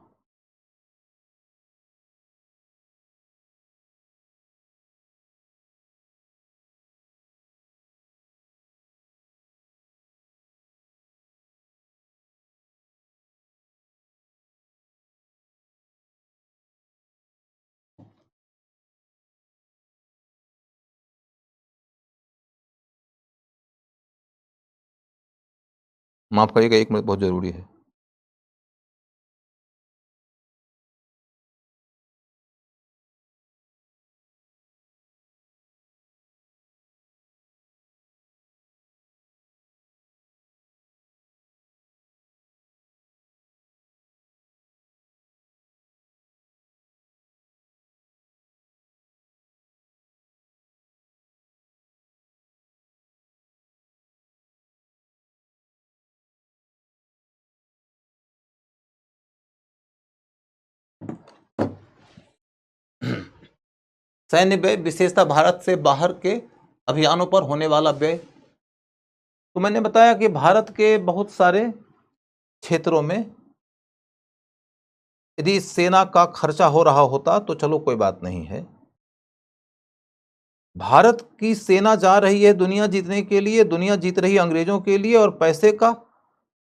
माफ करिएगा, 1 मिनट बहुत जरूरी है। सैन्य व्यय विशेषतः भारत से बाहर के अभियानों पर होने वाला व्यय। तो मैंने बताया कि भारत के बहुत सारे क्षेत्रों में यदि सेना का खर्चा हो रहा होता तो चलो कोई बात नहीं है। भारत की सेना जा रही है दुनिया जीतने के लिए, दुनिया जीत रही है अंग्रेजों के लिए, और पैसे का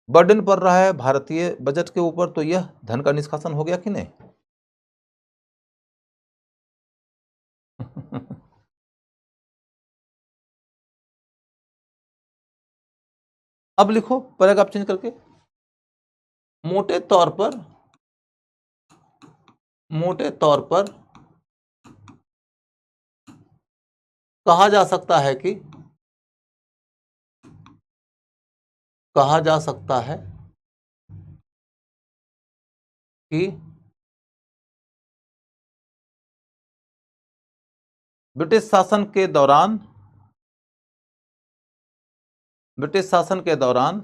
बर्डन पड़ रहा है भारतीय बजट के ऊपर, तो यह धन का निष्कासन हो गया कि नहीं? अब लिखो पैराग्राफ चेंज करके, मोटे तौर पर कहा जा सकता है कि ब्रिटिश शासन के दौरान ब्रिटिश शासन के दौरान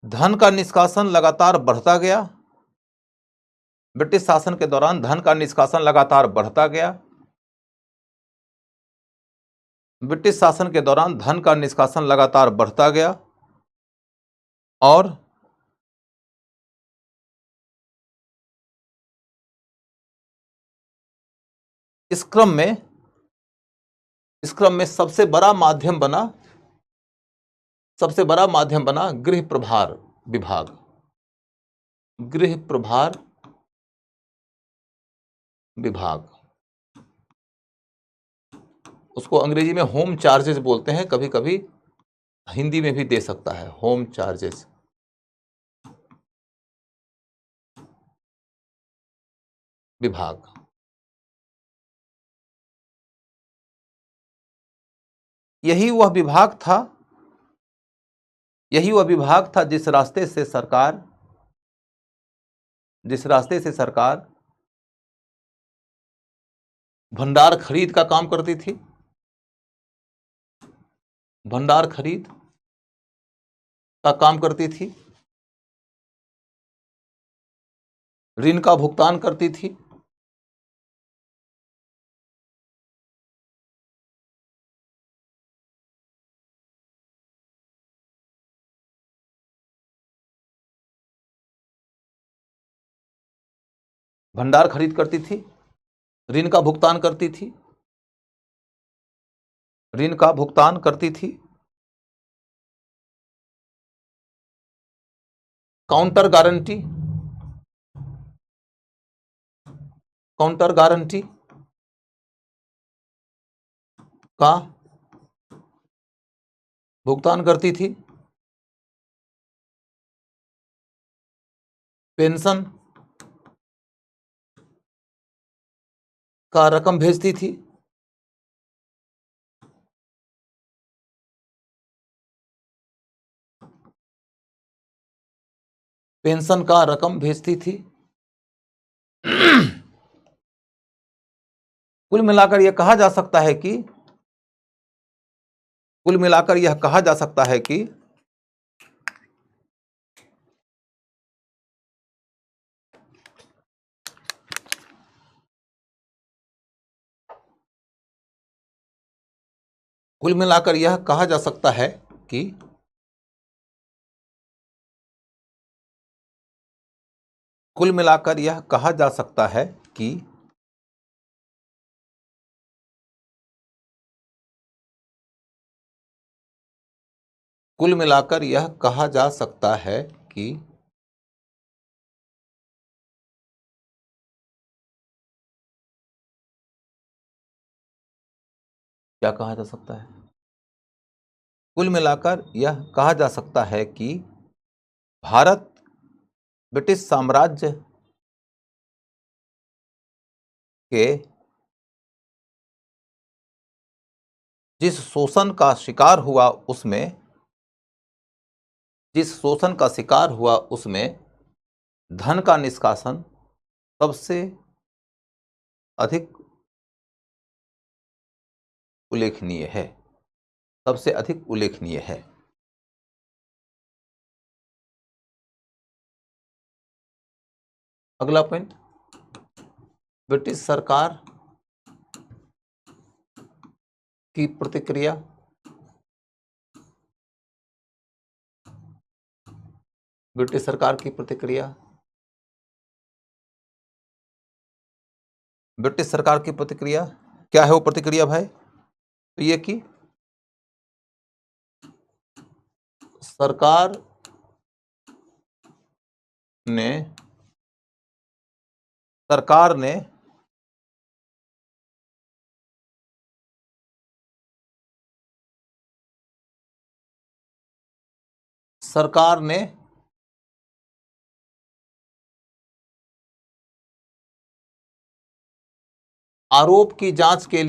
धन का निष्कासन लगातार बढ़ता गया। ब्रिटिश शासन के दौरान धन का निष्कासन लगातार बढ़ता गया। ब्रिटिश शासन के दौरान धन का निष्कासन लगातार बढ़ता गया और इस क्रम में सबसे बड़ा माध्यम बना गृह प्रभार विभाग। गृह प्रभार विभाग, उसको अंग्रेजी में होम चार्जेस बोलते हैं, कभी कभी हिंदी में भी दे सकता है होम चार्जेस। विभाग यही वह विभाग था जिस रास्ते से सरकार भंडार खरीद का काम करती थी। भंडार खरीद का काम करती थी, ऋण का भुगतान करती थी, भंडार खरीद करती थी, ऋण का भुगतान करती थी, काउंटर गारंटी का भुगतान करती थी, पेंशन का रकम भेजती थी, कुल मिलाकर यह कहा जा सकता है कि कुल मिलाकर यह कहा जा सकता है कि कुल मिलाकर यह कहा जा सकता है कि कुल मिलाकर यह कहा जा सकता है कि कुल मिलाकर यह कहा जा सकता है कि क्या कहा जा सकता है? कुल मिलाकर यह कहा जा सकता है कि भारत ब्रिटिश साम्राज्य के जिस शोषण का शिकार हुआ उसमें धन का निष्कासन सबसे अधिक उल्लेखनीय है। अगला पॉइंट, ब्रिटिश सरकार की प्रतिक्रिया। ब्रिटिश सरकार की प्रतिक्रिया क्या है? वो प्रतिक्रिया भाई तो ये कि सरकार ने आरोप की जांच के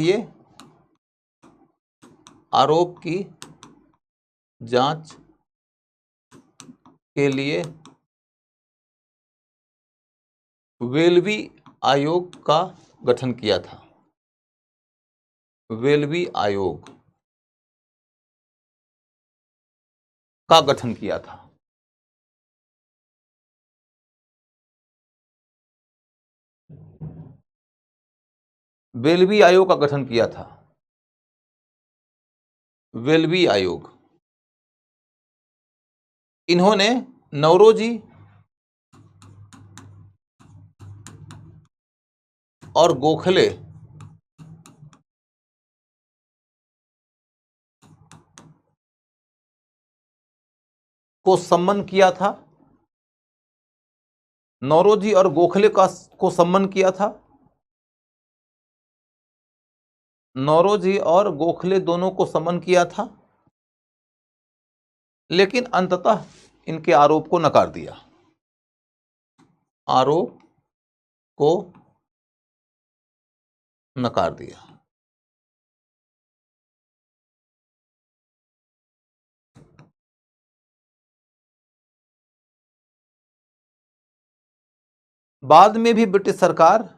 लिए वेलबी आयोग का गठन किया था। वेलवी आयोग का गठन किया था? वेलवी आयोग का गठन किया था। वेलवी आयोग, इन्होंने नौरोजी और गोखले को सम्मन किया था। नौरोजी और गोखले को सम्मन किया था। नौरोजी और गोखले दोनों को सम्मन किया था, लेकिन अंततः इनके आरोप को नकार दिया। आरोप को नकार दिया। बाद में भी ब्रिटिश सरकार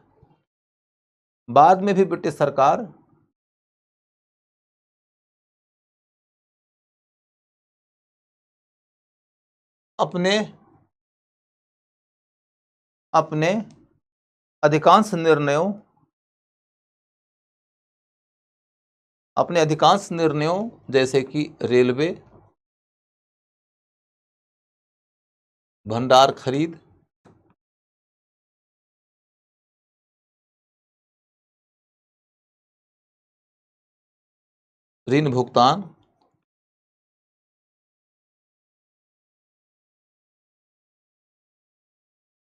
अपने अधिकांश निर्णयों जैसे कि रेलवे, भंडार खरीद, ऋण भुगतान,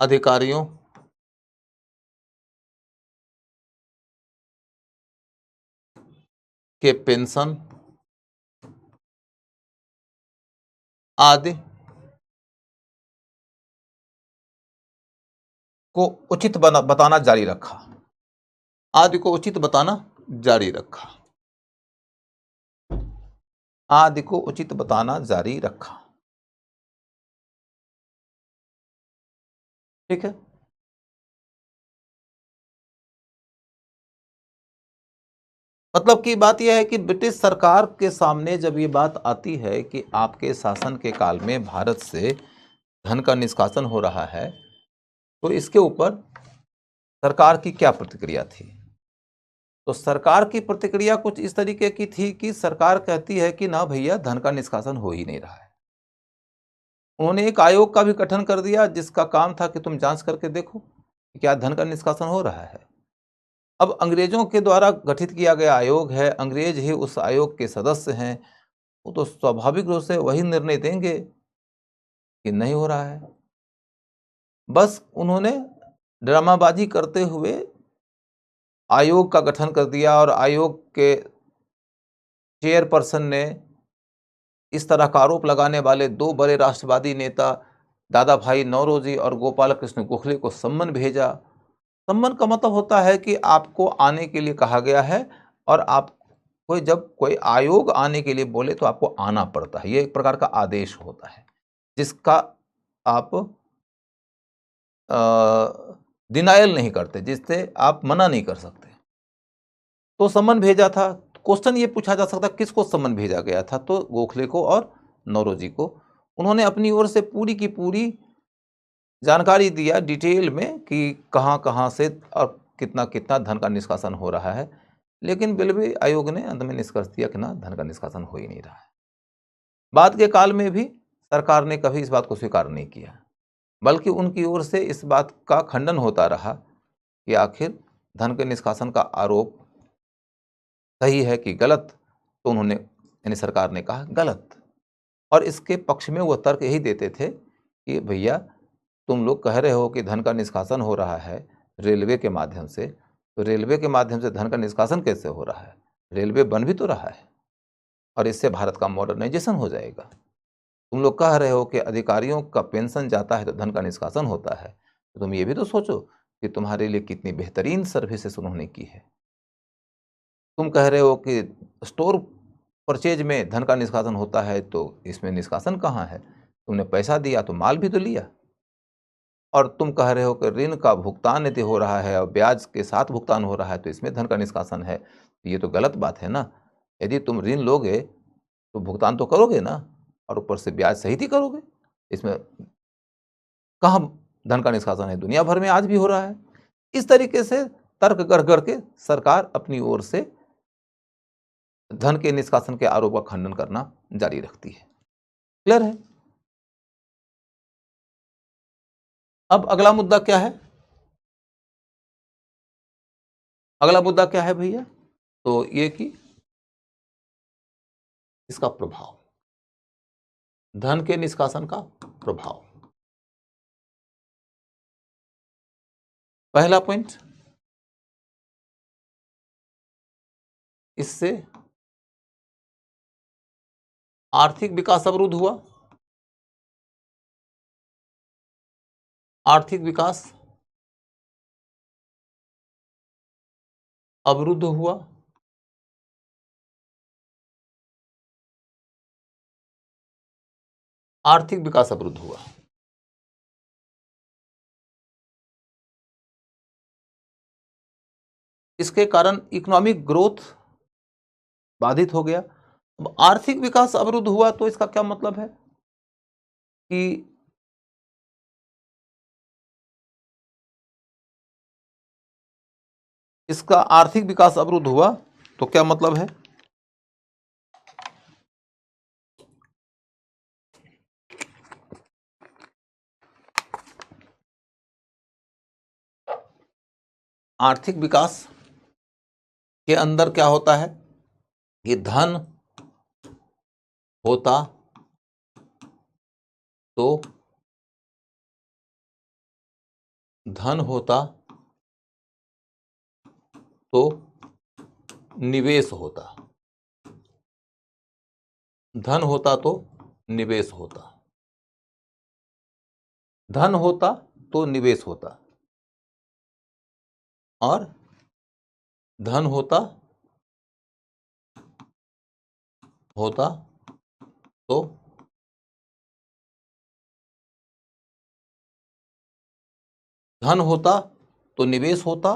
अधिकारियों के पेंशन आदि को उचित बताना जारी रखा। आदि को उचित बताना जारी रखा। आदि को उचित बताना जारी रखा। ठीक है। मतलब की बात यह है कि ब्रिटिश सरकार के सामने जब ये बात आती है कि आपके शासन के काल में भारत से धन का निष्कासन हो रहा है, तो इसके ऊपर सरकार की क्या प्रतिक्रिया थी? तो सरकार की प्रतिक्रिया कुछ इस तरीके की थी कि सरकार कहती है कि ना भैया, धन का निष्कासन हो ही नहीं रहा है। उन्होंने एक आयोग का भी गठन कर दिया जिसका काम था कि तुम जांच करके देखो कि क्या धन का निष्कासन हो रहा है। अब अंग्रेजों के द्वारा गठित किया गया आयोग है, अंग्रेज ही उस आयोग के सदस्य हैं, वो तो स्वाभाविक रूप से वही निर्णय देंगे कि नहीं हो रहा है। बस उन्होंने ड्रामाबाजी करते हुए आयोग का गठन कर दिया और आयोग के चेयरपर्सन ने इस तरह का आरोप लगाने वाले दो बड़े राष्ट्रवादी नेता दादा भाई नौरोजी और गोपाल कृष्ण गोखले को सम्मन भेजा। सम्मन का मतलब होता है कि आपको आने के लिए कहा गया है और आप जब कोई आयोग आने के लिए बोले तो आपको आना पड़ता है। ये एक प्रकार का आदेश होता है जिसका आप डिनायल नहीं करते, जिससे आप मना नहीं कर सकते। तो सम्मन भेजा था। क्वेश्चन ये पूछा जा सकता किसको सम्मन भेजा गया था? तो गोखले को और नौरोजी को। उन्होंने अपनी ओर से पूरी की पूरी जानकारी दिया डिटेल में कि कहां कहां से और कितना कितना धन का निष्कासन हो रहा है, लेकिन वेलवी आयोग ने अंत में निष्कर्ष दिया कि ना, धन का निष्कासन हो ही नहीं रहा है। बाद के काल में भी सरकार ने कभी इस बात को स्वीकार नहीं किया, बल्कि उनकी ओर से इस बात का खंडन होता रहा कि आखिर धन के निष्कासन का आरोप सही है कि गलत। तो उन्होंने, यानी सरकार ने कहा गलत, और इसके पक्ष में वो तर्क यही देते थे कि भैया, तुम लोग कह रहे हो कि धन का निष्कासन हो रहा है रेलवे के माध्यम से, तो रेलवे के माध्यम से धन का निष्कासन कैसे हो रहा है? रेलवे बन भी तो रहा है और इससे भारत का मॉडर्नाइजेशन हो जाएगा। तुम लोग कह रहे हो कि अधिकारियों का पेंशन जाता है तो धन का निष्कासन होता है, तो तुम ये भी तो सोचो कि तुम्हारे लिए कितनी बेहतरीन सर्विसेज उन्होंने की है। तुम कह रहे हो कि स्टोर परचेज में धन का निष्कासन होता है, तो इसमें निष्कासन कहाँ है? तुमने पैसा दिया तो माल भी तो लिया। और तुम कह रहे हो कि ऋण का भुगतान यदि हो रहा है और ब्याज के साथ भुगतान हो रहा है तो इसमें धन का निष्कासन है, तो ये तो गलत बात है ना। यदि तुम ऋण लोगे तो भुगतान तो करोगे ना, और ऊपर से ब्याज सहित ही करोगे। इसमें कहाँ धन का निष्कासन है? दुनिया भर में आज भी हो रहा है। इस तरीके से तर्क गढ़ गढ़ के सरकार अपनी ओर से धन के निष्कासन के आरोप का खंडन करना जारी रखती है। क्लियर है? अब अगला मुद्दा क्या है? अगला मुद्दा क्या है भैया? तो ये कि इसका प्रभाव, धन के निष्कासन का प्रभाव। पहला पॉइंट, इससे आर्थिक विकास अवरुद्ध हुआ। आर्थिक विकास अवरुद्ध हुआ। आर्थिक विकास अवरुद्ध हुआ। इसके कारण इकोनॉमिक ग्रोथ बाधित हो गया। अब आर्थिक विकास अवरुद्ध हुआ तो इसका क्या मतलब है कि इसका आर्थिक विकास अवरुद्ध हुआ तो क्या मतलब है? आर्थिक विकास के अंदर क्या होता है कि धन होता तो निवेश होता। धन होता तो निवेश होता। धन होता तो निवेश होता, और धन होता तो धन होता तो निवेश होता,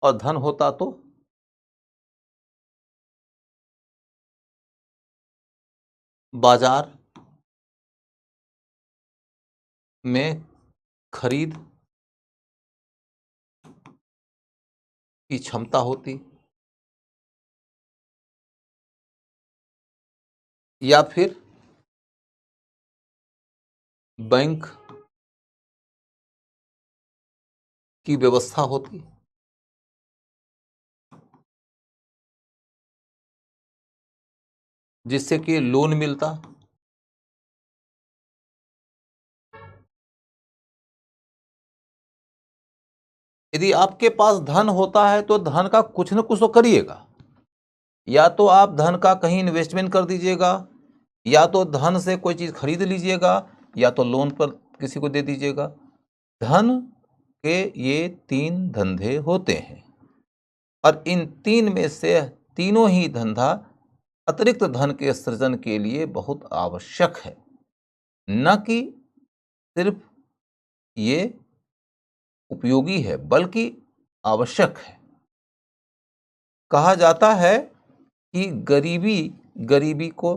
और धन होता तो बाजार में खरीद की क्षमता होती, या फिर बैंक की व्यवस्था होती, जिससे कि लोन मिलता। यदि आपके पास धन होता है तो धन का कुछ न कुछ तो करिएगा। या तो आप धन का कहीं इन्वेस्टमेंट कर दीजिएगा, या तो धन से कोई चीज खरीद लीजिएगा, या तो लोन पर किसी को दे दीजिएगा। धन के ये तीन धंधे होते हैं, और इन तीन में से तीनों ही धंधा अतिरिक्त धन के सृजन के लिए बहुत आवश्यक है, न कि सिर्फ ये उपयोगी है बल्कि आवश्यक है। कहा जाता है कि गरीबी गरीबी को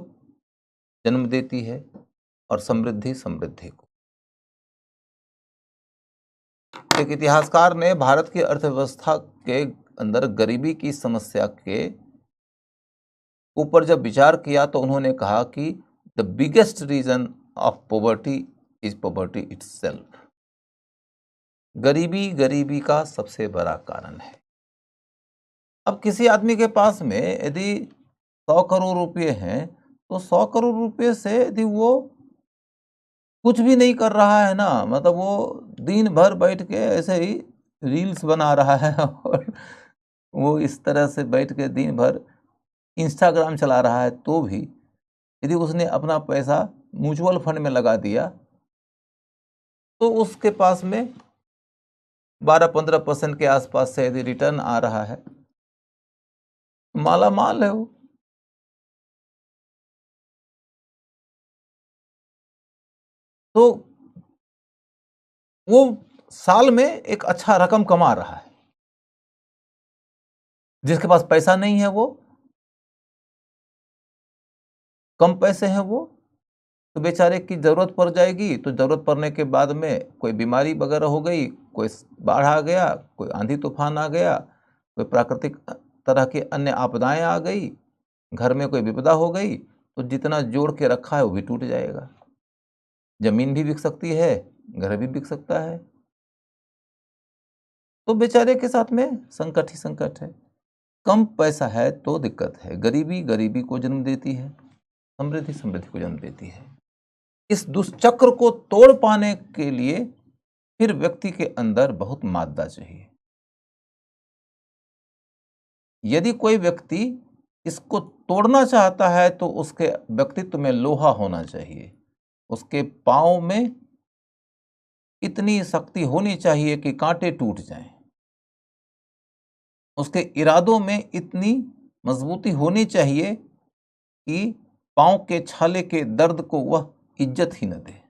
जन्म देती है और समृद्धि समृद्धि को। एक इतिहासकार ने भारत की अर्थव्यवस्था के अंदर गरीबी की समस्या के ऊपर जब विचार किया तो उन्होंने कहा कि the biggest reason of poverty is poverty itself. गरीबी गरीबी का सबसे बड़ा कारण है। अब किसी आदमी के पास में यदि 100 करोड़ रुपए हैं तो 100 करोड़ रुपए से यदि वो कुछ भी नहीं कर रहा है ना, मतलब वो दिन भर बैठ के ऐसे ही रील्स बना रहा है और वो इस तरह से बैठ के दिन भर इंस्टाग्राम चला रहा है, तो भी यदि उसने अपना पैसा म्यूचुअल फंड में लगा दिया तो उसके पास में 12-15% के आसपास से यदि रिटर्न आ रहा है, माला माल है वो। तो वो साल में एक अच्छा रकम कमा रहा है, जिसके पास पैसा नहीं है, वो कम पैसे हैं, वो तो बेचारे की जरूरत पड़ जाएगी, तो जरूरत पड़ने के बाद में कोई बीमारी वगैरह हो गई, कोई बाढ़ आ गया, कोई आंधी तूफान आ गया, कोई प्राकृतिक तरह की अन्य आपदाएं आ गई, घर में कोई विपदा हो गई, तो जितना जोड़ के रखा है वो भी टूट जाएगा। जमीन भी बिक सकती है, घर भी बिक सकता है, तो बेचारे के साथ में संकट ही संकट है। कम पैसा है तो दिक्कत है, गरीबी गरीबी को जन्म देती है, समृद्धि समृद्धि को जन्म देती है। इस दुष्चक्र को तोड़ पाने के लिए फिर व्यक्ति के अंदर बहुत मादा चाहिए। यदि कोई व्यक्ति इसको तोड़ना चाहता है तो उसके व्यक्तित्व में लोहा होना चाहिए, उसके पांव में इतनी शक्ति होनी चाहिए कि कांटे टूट जाएं, उसके इरादों में इतनी मजबूती होनी चाहिए कि पांव के छाले के दर्द को वह इज्जत ही न दे।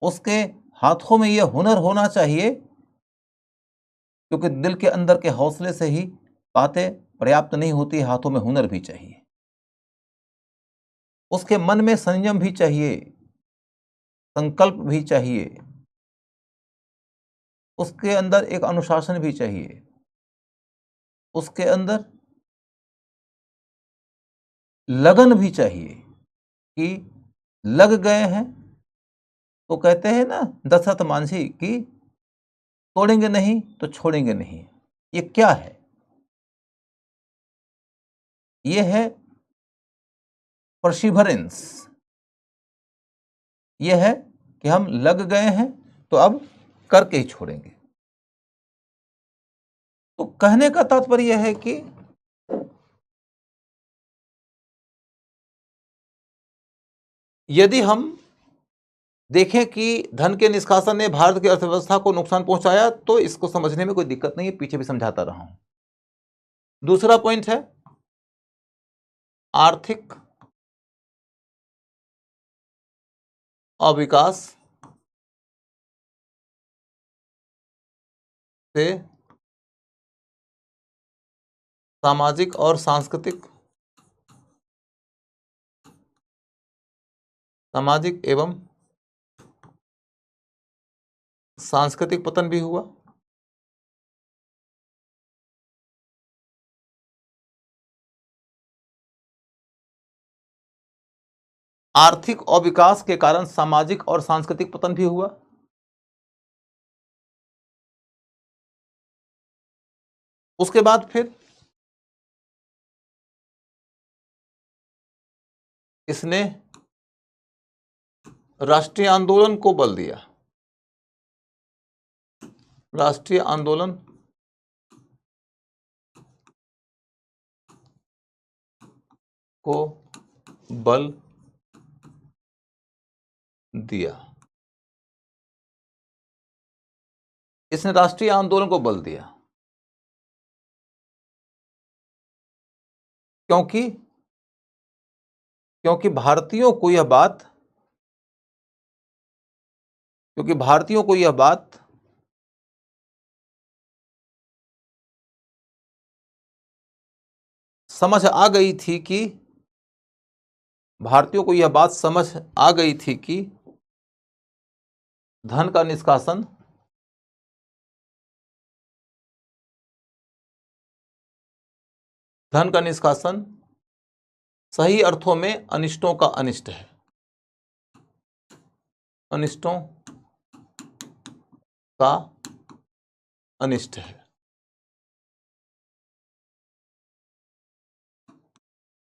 उसके हाथों में यह हुनर होना चाहिए, क्योंकि दिल के अंदर के हौसले से ही बातें पर्याप्त नहीं होती, हाथों में हुनर भी चाहिए। उसके मन में संयम भी चाहिए, संकल्प भी चाहिए, उसके अंदर एक अनुशासन भी चाहिए, उसके अंदर लगन भी चाहिए कि लग गए हैं तो कहते हैं ना दशरथ मांझी कि तोड़ेंगे नहीं तो छोड़ेंगे नहीं। ये क्या है? ये है परसिवरेंस। ये है कि हम लग गए हैं तो अब करके ही छोड़ेंगे। तो कहने का तात्पर्य यह है कि यदि हम देखें कि धन के निष्कासन ने भारत की अर्थव्यवस्था को नुकसान पहुंचाया, तो इसको समझने में कोई दिक्कत नहीं है, पीछे भी समझाता रहा हूं। दूसरा पॉइंट है आर्थिक अविकास से सामाजिक और सामाजिक एवं सांस्कृतिक पतन भी हुआ। आर्थिक अविकास के कारण सामाजिक और सांस्कृतिक पतन भी हुआ। उसके बाद फिर इसने राष्ट्रीय आंदोलन को बल दिया। राष्ट्रीय आंदोलन को बल दिया। इसने राष्ट्रीय आंदोलन को बल दिया क्योंकि भारतीयों को यह बात समझ आ गई थी कि धन का निष्कासन सही अर्थों में अनिष्टों का अनिष्ट है। अनिष्टों का अनिष्ट है।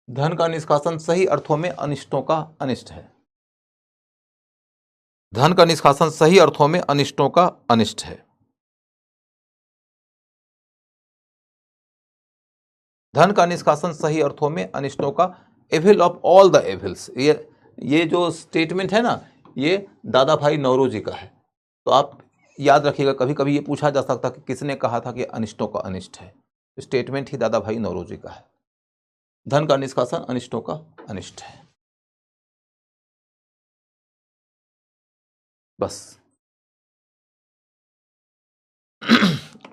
धन का निष्कासन सही अर्थों में अनिष्टों का अनिष्ट है। धन का निष्कासन सही अर्थों में अनिष्टों का अनिष्ट है। धन का निष्कासन सही अर्थों में अनिष्टों का evil of all the evils. ये जो स्टेटमेंट है ना, ये दादा भाई नौरोजी का है। तो आप याद रखिएगा, कभी कभी ये पूछा जा सकता कि किसने कहा था कि अनिष्टों का अनिष्ट है। स्टेटमेंट ही दादा भाई नौरोजी का है। धन का निष्कासन अनिष्टों का अनिष्ट है। बस।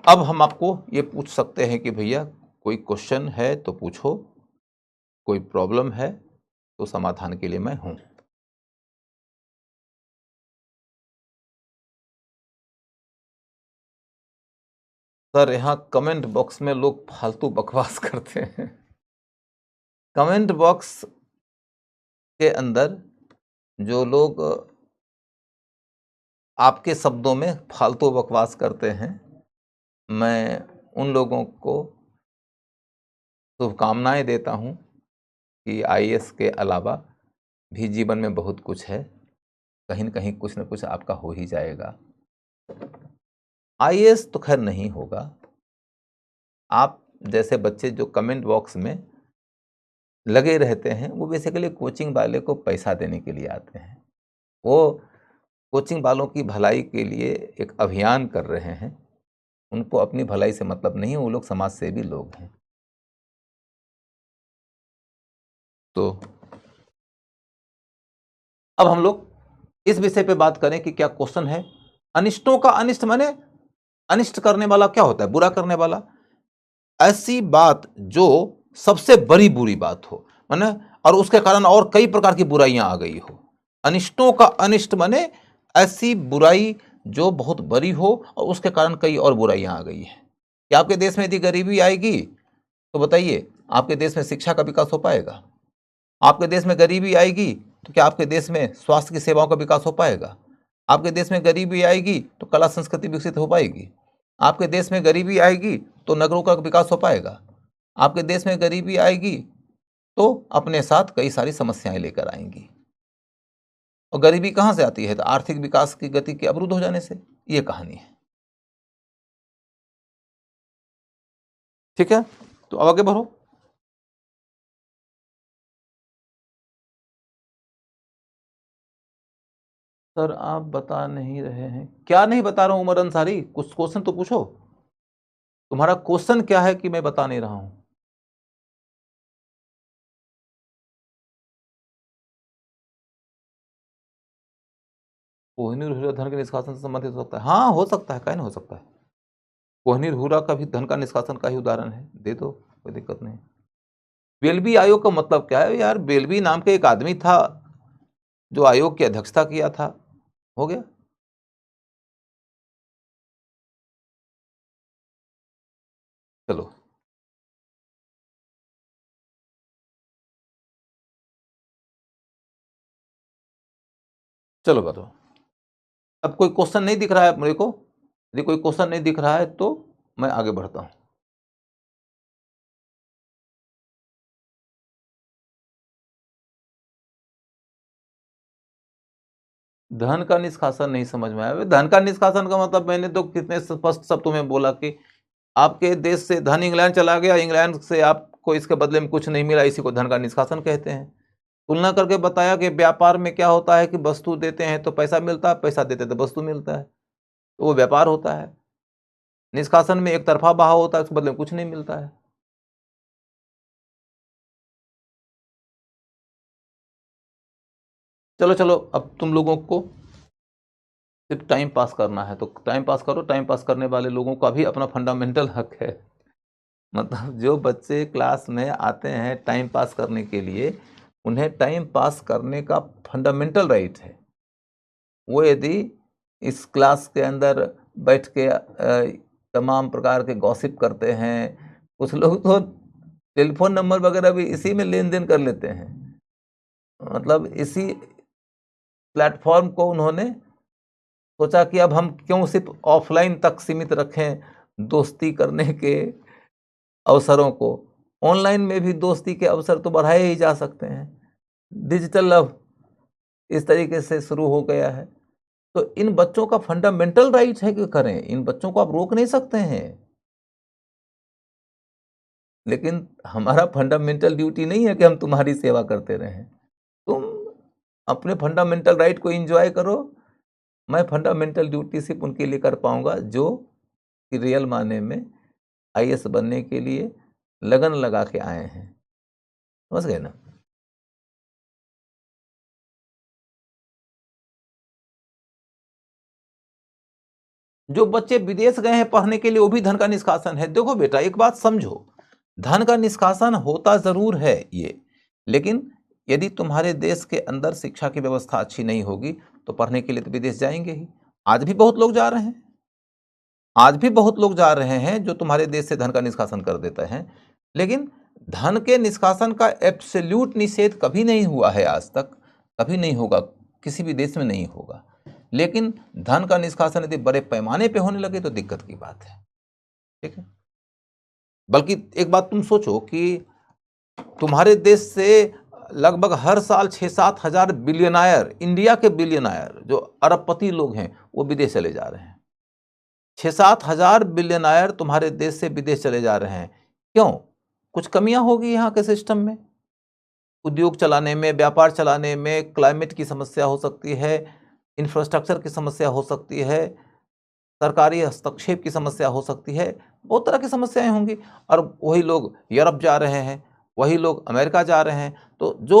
अब हम आपको ये पूछ सकते हैं कि भैया कोई क्वेश्चन है तो पूछो, कोई प्रॉब्लम है तो समाधान के लिए मैं हूं। सर यहाँ कमेंट बॉक्स में लोग फालतू बकवास करते हैं। कमेंट बॉक्स के अंदर जो लोग आपके शब्दों में फालतू बकवास करते हैं, मैं उन लोगों को शुभकामनाएं देता हूं कि आईएएस के अलावा भी जीवन में बहुत कुछ है, कहीं न कहीं कुछ न कुछ आपका हो ही जाएगा। आईएएस तो खैर नहीं होगा। आप जैसे बच्चे जो कमेंट बॉक्स में लगे रहते हैं, वो बेसिकली कोचिंग वाले को पैसा देने के लिए आते हैं। वो कोचिंग वालों की भलाई के लिए एक अभियान कर रहे हैं। उनको अपनी भलाई से मतलब नहीं है, वो लोग समाज सेवी लोग हैं। तो अब हम लोग इस विषय पे बात करें कि क्या क्वेश्चन है, अनिष्टों का अनिष्ट माने अनिष्ट करने वाला क्या होता है? बुरा करने वाला। ऐसी बात जो सबसे बड़ी बुरी बात हो, माने और उसके कारण और कई प्रकार की बुराइयां आ गई हो। अनिष्टों का अनिष्ट माने ऐसी बुराई जो बहुत बड़ी हो और उसके कारण कई और बुराइयां आ गई हैं। क्या आपके देश में यदि गरीबी आएगी तो बताइए, आपके देश में शिक्षा का विकास हो पाएगा? आपके देश में गरीबी आएगी तो क्या आपके देश में स्वास्थ्य की सेवाओं का विकास हो पाएगा? आपके देश में गरीबी आएगी तो कला संस्कृति विकसित हो पाएगी? आपके देश में गरीबी आएगी तो नगरों का विकास हो पाएगा? आपके देश में गरीबी आएगी तो अपने साथ कई सारी समस्याएं लेकर आएंगी। और गरीबी कहां से आती है? तो आर्थिक विकास की गति के अवरुद्ध हो जाने से। ये कहानी है। ठीक है, तो अब आगे बढ़ो। सर आप बता नहीं रहे हैं। क्या नहीं बता रहा हूं उमर अंसारी? कुछ क्वेश्चन तो पूछो। तुम्हारा क्वेश्चन क्या है कि मैं बता नहीं रहा हूं? कोहिनूर हीरा धन के निष्कासन से संबंधित हो सकता है? हाँ हो सकता है, क्या नहीं हो सकता है। कोहिनूर हीरा का भी धन का निष्कासन का ही उदाहरण है, दे दो, कोई दिक्कत नहीं। बेल्बी आयोग का मतलब क्या है यार? बेल्बी नाम के एक आदमी था जो आयोग की अध्यक्षता किया था, हो गया। चलो चलो बताओ। अब कोई क्वेश्चन नहीं दिख रहा है मेरे को? यदि कोई क्वेश्चन नहीं दिख रहा है तो मैं आगे बढ़ता हूं। धन का निष्कासन नहीं समझ में आया। धन का निष्कासन का मतलब मैंने तो कितने स्पष्ट सब तुम्हें बोला कि आपके देश से धन इंग्लैंड चला गया, इंग्लैंड से आपको इसके बदले में कुछ नहीं मिला, इसी को धन का निष्कासन कहते हैं। तुलना करके बताया कि व्यापार में क्या होता है कि वस्तु देते हैं तो पैसा मिलता है, पैसा देते तो वस्तु मिलता है, तो वो व्यापार होता है। निष्कासन में एक तरफा बहाव होता है, उसके बदले में कुछ नहीं मिलता है। चलो चलो, अब तुम लोगों को सिर्फ टाइम पास करना है तो टाइम पास करो। टाइम पास करने वाले लोगों का भी अपना फंडामेंटल हक है। मतलब जो बच्चे क्लास में आते हैं टाइम पास करने के लिए, उन्हें टाइम पास करने का फंडामेंटल राइट है। वो यदि इस क्लास के अंदर बैठ के तमाम प्रकार के गॉसिप करते हैं, कुछ लोग तो टेलीफोन नंबर वगैरह भी इसी में लेन देन कर लेते हैं। मतलब इसी प्लेटफॉर्म को उन्होंने सोचा कि अब हम क्यों सिर्फ ऑफलाइन तक सीमित रखें दोस्ती करने के अवसरों को। ऑनलाइन में भी दोस्ती के अवसर तो बढ़ाए ही जा सकते हैं। डिजिटल लव इस तरीके से शुरू हो गया है। तो इन बच्चों का फंडामेंटल राइट है कि करें, इन बच्चों को आप रोक नहीं सकते हैं। लेकिन हमारा फंडामेंटल ड्यूटी नहीं है कि हम तुम्हारी सेवा करते रहें। तुम अपने फंडामेंटल राइट को एंजॉय करो। मैं फंडामेंटल ड्यूटी सिर्फ उनके लिए कर पाऊंगा जो कि रियल माने में आईएएस बनने के लिए लगन लगा के आए हैं। समझ गए ना? जो बच्चे विदेश गए हैं पढ़ने के लिए वो भी धन का निष्कासन है। देखो बेटा, एक बात समझो, धन का निष्कासन होता जरूर है ये, लेकिन यदि तुम्हारे देश के अंदर शिक्षा की व्यवस्था अच्छी नहीं होगी तो पढ़ने के लिए तो विदेश जाएंगे ही। आज भी बहुत लोग जा रहे हैं, आज भी बहुत लोग जा रहे हैं जो तुम्हारे देश से धन का निष्कासन कर देते हैं। लेकिन धन के निष्कासन का एब्सोल्यूट निषेध कभी नहीं हुआ है आज तक, कभी नहीं होगा, किसी भी देश में नहीं होगा। लेकिन धन का निष्कासन यदि बड़े पैमाने पे होने लगे तो दिक्कत की बात है, ठीक है। बल्कि एक बात तुम सोचो कि तुम्हारे देश से लगभग हर साल 6-7 हजार बिलियनायर, इंडिया के बिलियनायर जो अरबपति लोग हैं, वो विदेश चले जा रहे हैं। 6-7 हजार बिलियनायर तुम्हारे देश से विदेश चले जा रहे हैं। क्यों? कुछ कमियां होगी यहाँ के सिस्टम में, उद्योग चलाने में, व्यापार चलाने में, क्लाइमेट की समस्या हो सकती है, इंफ्रास्ट्रक्चर की समस्या हो सकती है, सरकारी हस्तक्षेप की समस्या हो सकती है, बहुत तरह की समस्याएं होंगी। और वही लोग यूरोप जा रहे हैं, वही लोग अमेरिका जा रहे हैं, तो जो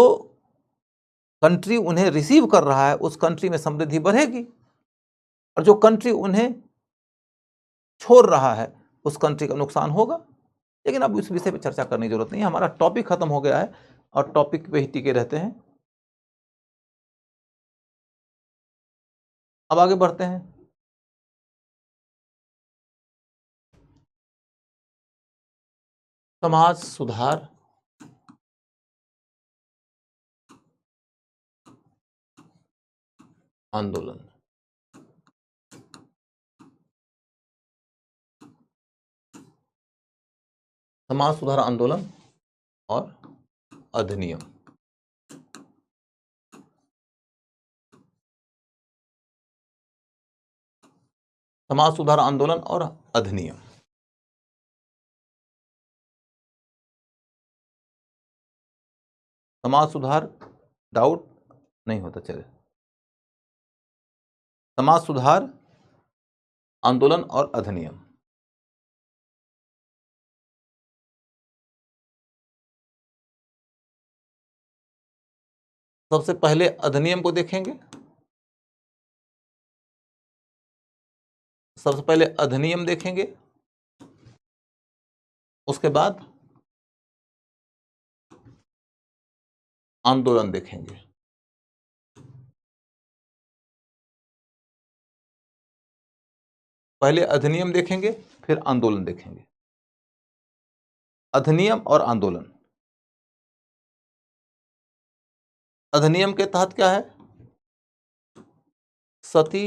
कंट्री उन्हें रिसीव कर रहा है उस कंट्री में समृद्धि बढ़ेगी, और जो कंट्री उन्हें छोड़ रहा है उस कंट्री का नुकसान होगा। लेकिन अब इस विषय पर चर्चा करने की जरूरत नहीं है, हमारा टॉपिक खत्म हो गया है और टॉपिक पे ही टिके रहते हैं। अब आगे बढ़ते हैं। समाज सुधार आंदोलन। समाज सुधार आंदोलन और अधिनियम। समाज सुधार आंदोलन और अधिनियम। समाज सुधार डाउट नहीं होता, चले। समाज सुधार आंदोलन और अधिनियम। सबसे पहले अधिनियम को देखेंगे। सबसे पहले अधिनियम देखेंगे, उसके बाद आंदोलन देखेंगे। पहले अधिनियम देखेंगे फिर आंदोलन देखेंगे। अधिनियम और आंदोलन। अधिनियम के तहत क्या है? सती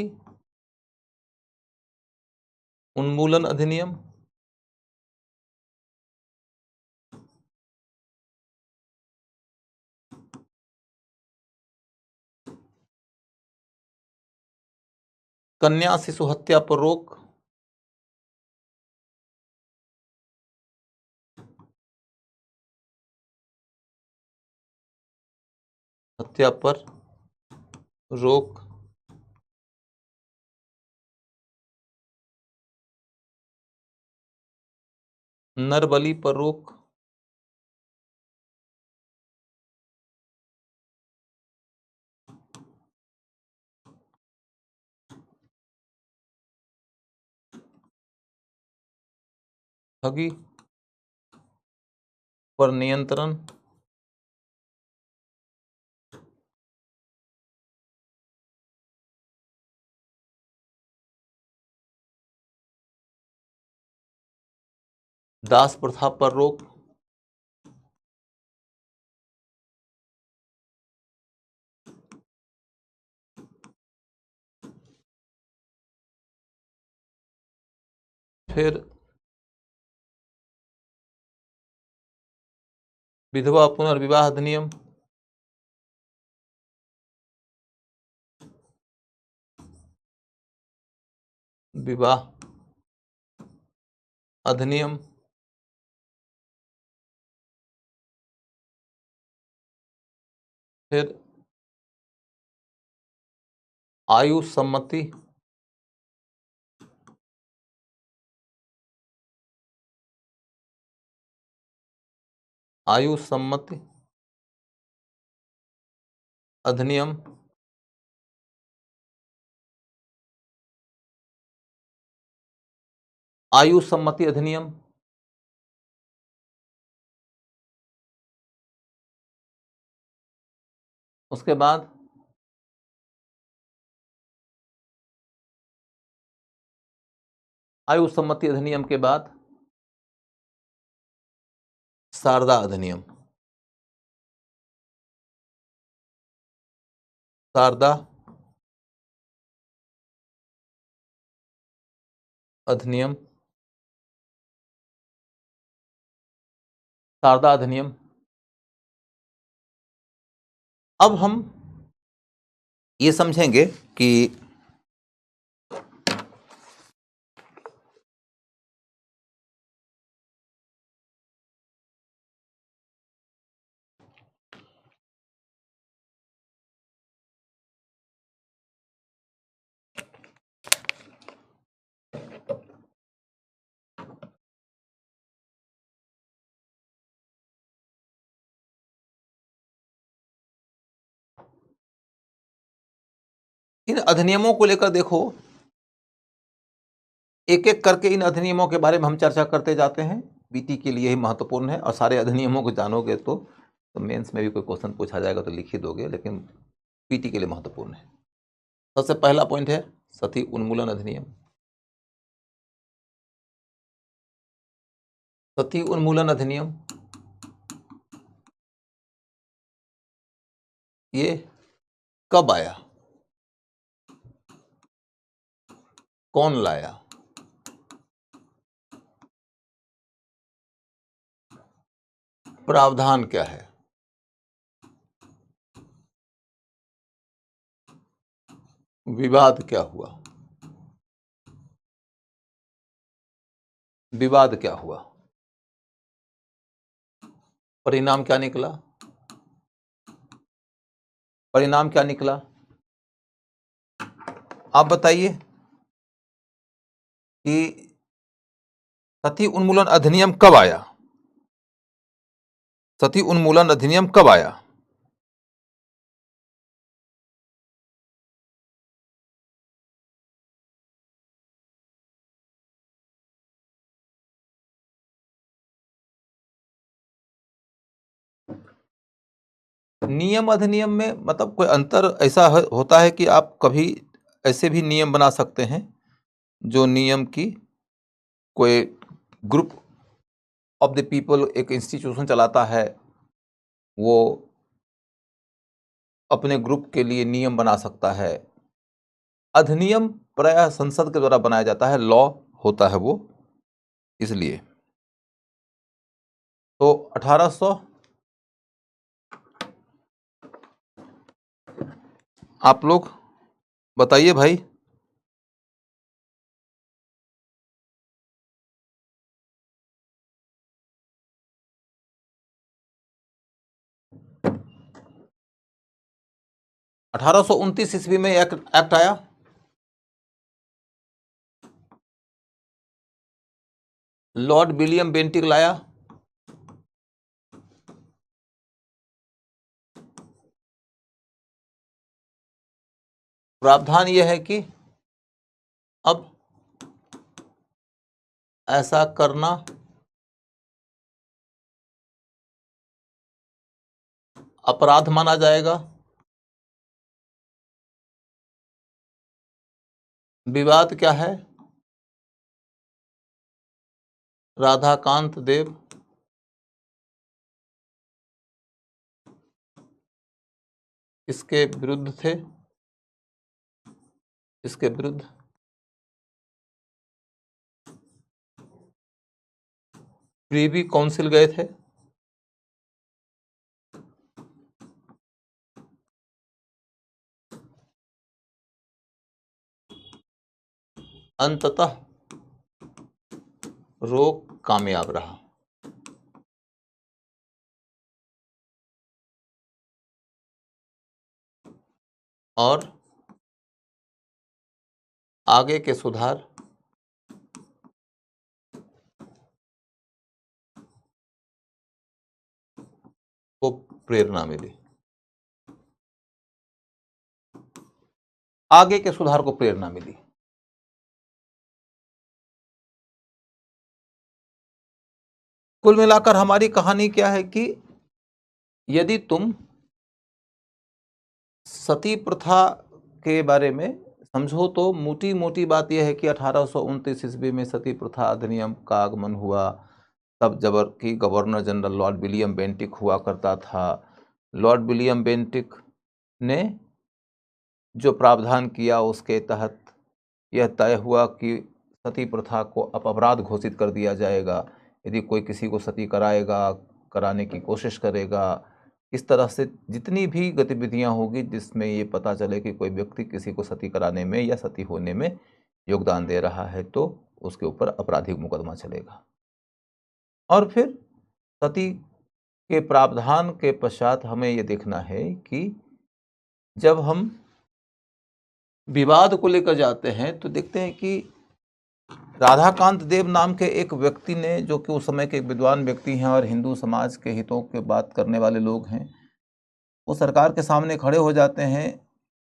उन्मूलन अधिनियम, कन्या शिशु हत्या पर रोक, हत्या पर रोक, नरबलि पर रोक, ठगी पर नियंत्रण, दास प्रथा पर रोक, फिर विधवा पुनर्विवाह अधिनियम, विवाह अधिनियम, फिर आयु सम्मति, आयु सम्मति अधिनियम, आयु सम्मति अधिनियम, उसके बाद आयु सम्मति अधिनियम के बाद शारदा अधिनियम, शारदा अधिनियम, शारदा अधिनियम। अब हम ये समझेंगे कि इन अधिनियमों को लेकर देखो, एक एक करके इन अधिनियमों के बारे में हम चर्चा करते जाते हैं। बीटी के लिए ही महत्वपूर्ण है, और सारे अधिनियमों को जानोगे तो मेंस में भी कोई क्वेश्चन पूछा जाएगा तो लिख ही दोगे, लेकिन पीटी के लिए महत्वपूर्ण है। सबसे पहला पॉइंट है सती उन्मूलन अधिनियम। सती उन्मूलन अधिनियम ये कब आया, कौन लाया, प्रावधान क्या है, विवाद क्या हुआ, विवाद क्या हुआ, परिणाम क्या निकला, परिणाम क्या निकला, आप बताइए कि सती उन्मूलन अधिनियम कब आया, सती उन्मूलन अधिनियम कब आया। नियम अधिनियम में मतलब कोई अंतर ऐसा होता है कि आप कभी ऐसे भी नियम बना सकते हैं जो नियम की कोई ग्रुप ऑफ द पीपल एक इंस्टीट्यूशन चलाता है, वो अपने ग्रुप के लिए नियम बना सकता है। अधिनियम प्रायः संसद के द्वारा बनाया जाता है, लॉ होता है वो, इसलिए। तो 1800 आप लोग बताइए भाई। अठारह सौ 29 ईस्वी में एक एक्ट आया, लॉर्ड विलियम बेंटिक लाया। प्रावधान यह है कि अब ऐसा करना अपराध माना जाएगा। विवाद क्या है, राधाकांत देव इसके विरुद्ध थे, इसके विरुद्ध प्रीवी काउंसिल गए थे। अंततः रोक कामयाब रहा। और आगे के सुधार को प्रेरणा मिली, आगे के सुधार को प्रेरणा मिली। कुल मिलाकर हमारी कहानी क्या है कि यदि तुम सती प्रथा के बारे में समझो तो मोटी मोटी बात यह है कि 1829 ईस्वी में सती प्रथा अधिनियम का आगमन हुआ। तब जबकि governor general Lord William Bentinck हुआ करता था। लॉर्ड विलियम बेंटिक ने जो प्रावधान किया उसके तहत यह तय हुआ कि सती प्रथा को अपराध घोषित कर दिया जाएगा यदि कोई किसी को सती कराएगा, कराने की कोशिश करेगा। इस तरह से जितनी भी गतिविधियां होगी जिसमें ये पता चले कि कोई व्यक्ति किसी को सती कराने में या सती होने में योगदान दे रहा है तो उसके ऊपर आपराधिक मुकदमा चलेगा। और फिर सती के प्रावधान के पश्चात हमें ये देखना है कि जब हम विवाद को लेकर जाते हैं तो देखते हैं कि राधाकांत देव नाम के एक व्यक्ति ने, जो कि उस समय के एक विद्वान व्यक्ति हैं और हिंदू समाज के हितों के बात करने वाले लोग हैं, वो सरकार के सामने खड़े हो जाते हैं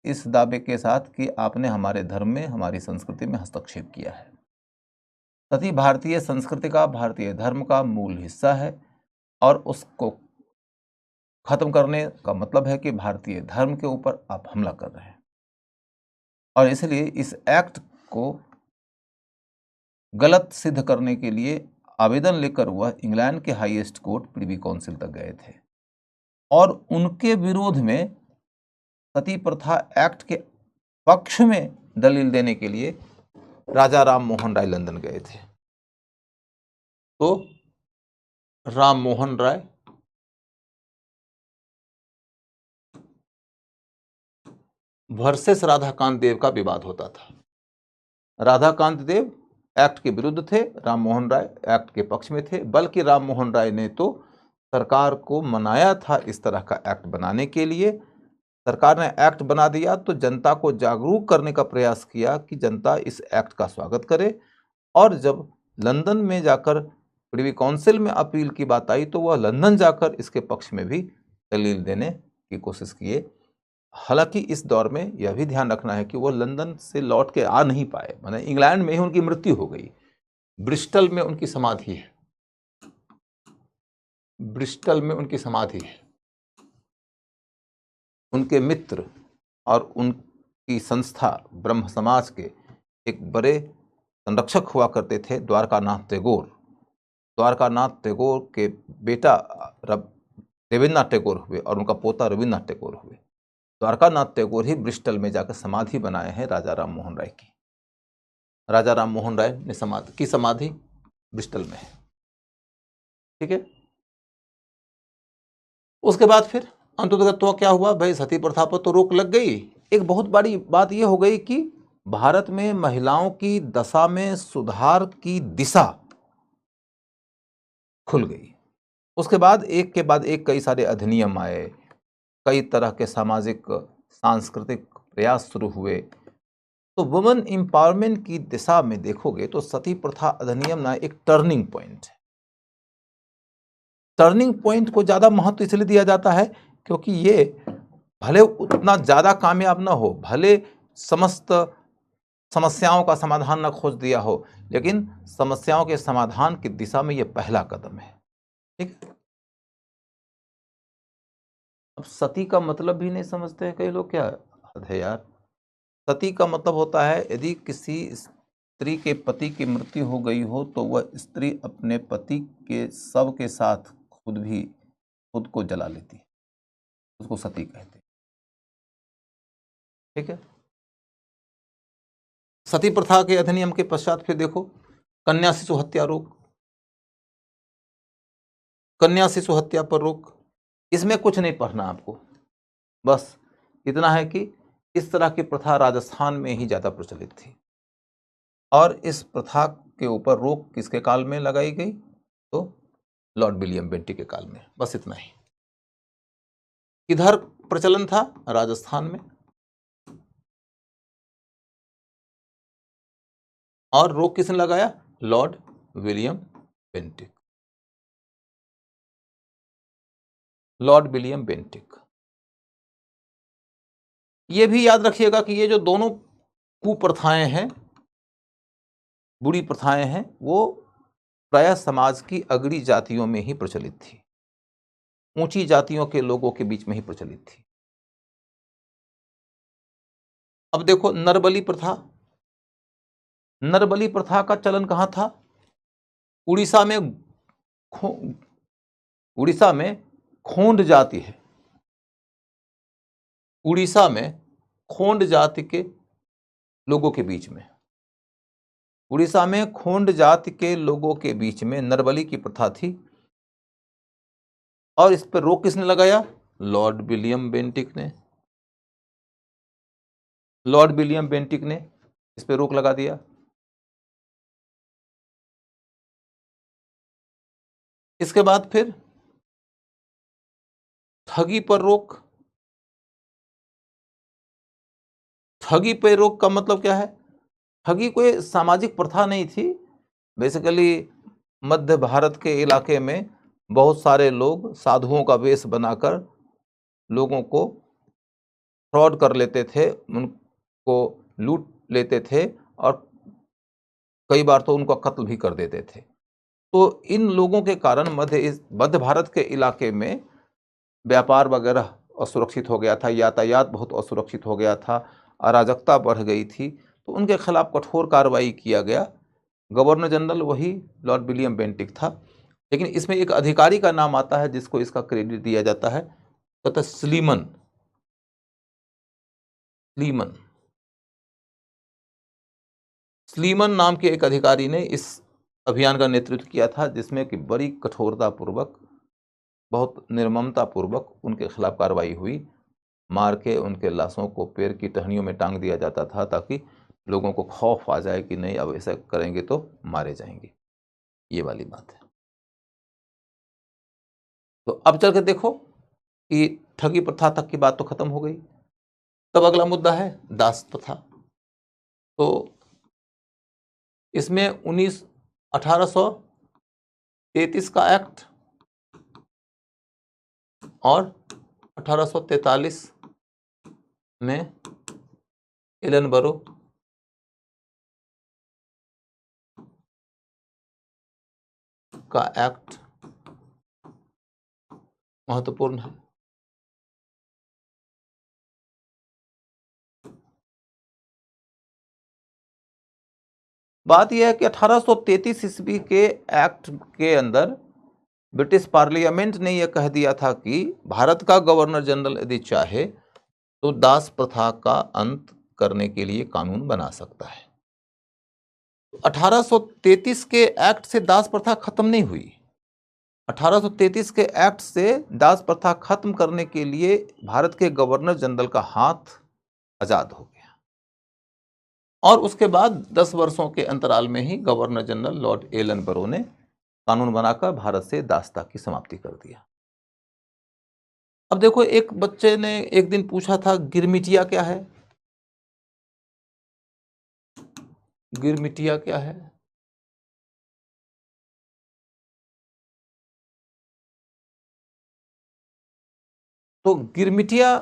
इस दावे के साथ कि आपने हमारे धर्म में, हमारी संस्कृति में हस्तक्षेप किया है। सती भारतीय संस्कृति का, भारतीय धर्म का मूल हिस्सा है और उसको खत्म करने का मतलब है कि भारतीय धर्म के ऊपर आप हमला कर रहे हैं। और इसलिए इस एक्ट को गलत सिद्ध करने के लिए आवेदन लेकर वह इंग्लैंड के हाईएस्ट कोर्ट प्रिवी काउंसिल तक गए थे और उनके विरोध में सती प्रथा एक्ट के पक्ष में दलील देने के लिए राजा राम मोहन राय लंदन गए थे। तो राम मोहन राय वर्सेस राधाकांत देव का विवाद होता था। राधाकांत देव एक्ट के विरुद्ध थे, राम मोहन राय एक्ट के पक्ष में थे। बल्कि राम मोहन राय ने तो सरकार को मनाया था इस तरह का एक्ट बनाने के लिए। सरकार ने एक्ट बना दिया तो जनता को जागरूक करने का प्रयास किया कि जनता इस एक्ट का स्वागत करे। और जब लंदन में जाकर प्रिवी काउंसिल में अपील की बात आई तो वह लंदन जाकर इसके पक्ष में भी दलील देने की कोशिश किए। हालांकि इस दौर में यह भी ध्यान रखना है कि वो लंदन से लौट के आ नहीं पाए, माने इंग्लैंड में ही उनकी मृत्यु हो गई। ब्रिस्टल में उनकी समाधि है, ब्रिस्टल में उनकी समाधि है। उनके मित्र और उनकी संस्था ब्रह्म समाज के एक बड़े संरक्षक हुआ करते थे द्वारकानाथ टैगोर। द्वारकानाथ टैगोर के बेटा देवेंद्रनाथ टैगोर हुए और उनका पोता रविन्द्रनाथ टैगोर हुए। द्वारकानाथ टैगोर ही ब्रिस्टल में जाकर समाधि बनाए हैं राजा राम मोहन राय की। राजा राम मोहन राय ने समाधि ब्रिस्टल में है। ठीक है। उसके बाद फिर अंततः तो क्या हुआ भाई, सती प्रथा पर तो रोक लग गई। एक बहुत बड़ी बात यह हो गई कि भारत में महिलाओं की दशा में सुधार की दिशा खुल गई। उसके बाद एक कई सारे अधिनियम आए, कई तरह के सामाजिक सांस्कृतिक प्रयास शुरू हुए। तो वुमेन एम्पावरमेंट की दिशा में देखोगे तो सती प्रथा अधिनियम ना एक टर्निंग पॉइंट है। टर्निंग पॉइंट को ज्यादा महत्व इसलिए दिया जाता है क्योंकि ये भले उतना ज्यादा कामयाब ना हो, भले समस्त समस्याओं का समाधान न खोज दिया हो, लेकिन समस्याओं के समाधान की दिशा में यह पहला कदम है। ठीक। अब सती का मतलब भी नहीं समझते हैं कई लोग, क्या हद है यार। सती का मतलब होता है यदि किसी स्त्री के पति की मृत्यु हो गई हो तो वह स्त्री अपने पति के शव के साथ खुद को जला लेती है, उसको सती कहते हैं। ठीक है। सती प्रथा के अधिनियम के पश्चात फिर देखो कन्या शिशु हत्या रोक, कन्या शिशु हत्या पर रोक। इसमें कुछ नहीं पढ़ना आपको, बस इतना है कि इस तरह की प्रथा राजस्थान में ही ज्यादा प्रचलित थी और इस प्रथा के ऊपर रोक किसके काल में लगाई गई, तो लॉर्ड विलियम बेंटिक के काल में। बस इतना ही। किधर प्रचलन था, राजस्थान में, और रोक किसने लगाया, Lord William Bentinck. Lord William Bentinck. ये भी याद रखिएगा कि ये जो दोनों कुप्रथाएं हैं, बुरी प्रथाएं हैं, वो प्रायः समाज की अगड़ी जातियों में ही प्रचलित थी, ऊंची जातियों के लोगों के बीच में ही प्रचलित थी। अब देखो नरबली प्रथा, नरबली प्रथा का चलन कहां था? उड़ीसा में उड़ीसा में खोंड जाति है, उड़ीसा में खोंड जाति के लोगों के बीच में, उड़ीसा में खोंड जाति के लोगों के बीच में नरबली की प्रथा थी। और इस पर रोक किसने लगाया? लॉर्ड विलियम बेंटिक ने। लॉर्ड विलियम बेंटिक ने इस पर रोक लगा दिया। इसके बाद फिर ठगी पर रोक। ठगी पर रोक का मतलब क्या है? ठगी कोई सामाजिक प्रथा नहीं थी। बेसिकली मध्य भारत के इलाके में बहुत सारे लोग साधुओं का वेश बनाकर लोगों को फ्रॉड कर लेते थे, उनको लूट लेते थे और कई बार तो उनका कत्ल भी कर देते थे। तो इन लोगों के कारण मध्य भारत के इलाके में व्यापार वगैरह असुरक्षित हो गया था, यातायात बहुत असुरक्षित हो गया था, अराजकता बढ़ गई थी। तो उनके खिलाफ कठोर कार्रवाई किया गया। गवर्नर जनरल वही लॉर्ड विलियम बेंटिक था। लेकिन इसमें एक अधिकारी का नाम आता है जिसको इसका क्रेडिट दिया जाता है, तथा स्लीमन। स्लीमन स्लीमन नाम के एक अधिकारी ने इस अभियान का नेतृत्व किया था, जिसमें कि बड़ी कठोरता पूर्वक, बहुत निर्ममता पूर्वक उनके खिलाफ कार्रवाई हुई। मार के उनके लाशों को पेड़ की टहनियों में टांग दिया जाता था, ताकि लोगों को खौफ आ जाए कि नहीं अब ऐसा करेंगे तो मारे जाएंगे। ये वाली बात है। तो अब चल के देखो कि ठगी प्रथा तक की बात तो खत्म हो गई। तब अगला मुद्दा है दास प्रथा। तो इसमें 1833 का एक्ट और 1843 में एलनबरो का एक्ट महत्वपूर्ण है। बात यह है कि 1833 ईस्वी के एक्ट के अंदर ब्रिटिश पार्लियामेंट ने यह कह दिया था कि भारत का गवर्नर जनरल यदि चाहे तो दास प्रथा का अंत करने के लिए कानून बना सकता है। 1833 के एक्ट से दास प्रथा खत्म नहीं हुई। 1833 के एक्ट से दास प्रथा खत्म करने के लिए भारत के गवर्नर जनरल का हाथ आजाद हो गया। और उसके बाद 10 वर्षों के अंतराल में ही गवर्नर जनरल लॉर्ड एलनबरो ने कानून बनाकर भारत से दासता की समाप्ति कर दिया। अब देखो, एक बच्चे ने एक दिन पूछा था, गिरमिटिया क्या है? गिरमिटिया क्या है? तो गिरमिटिया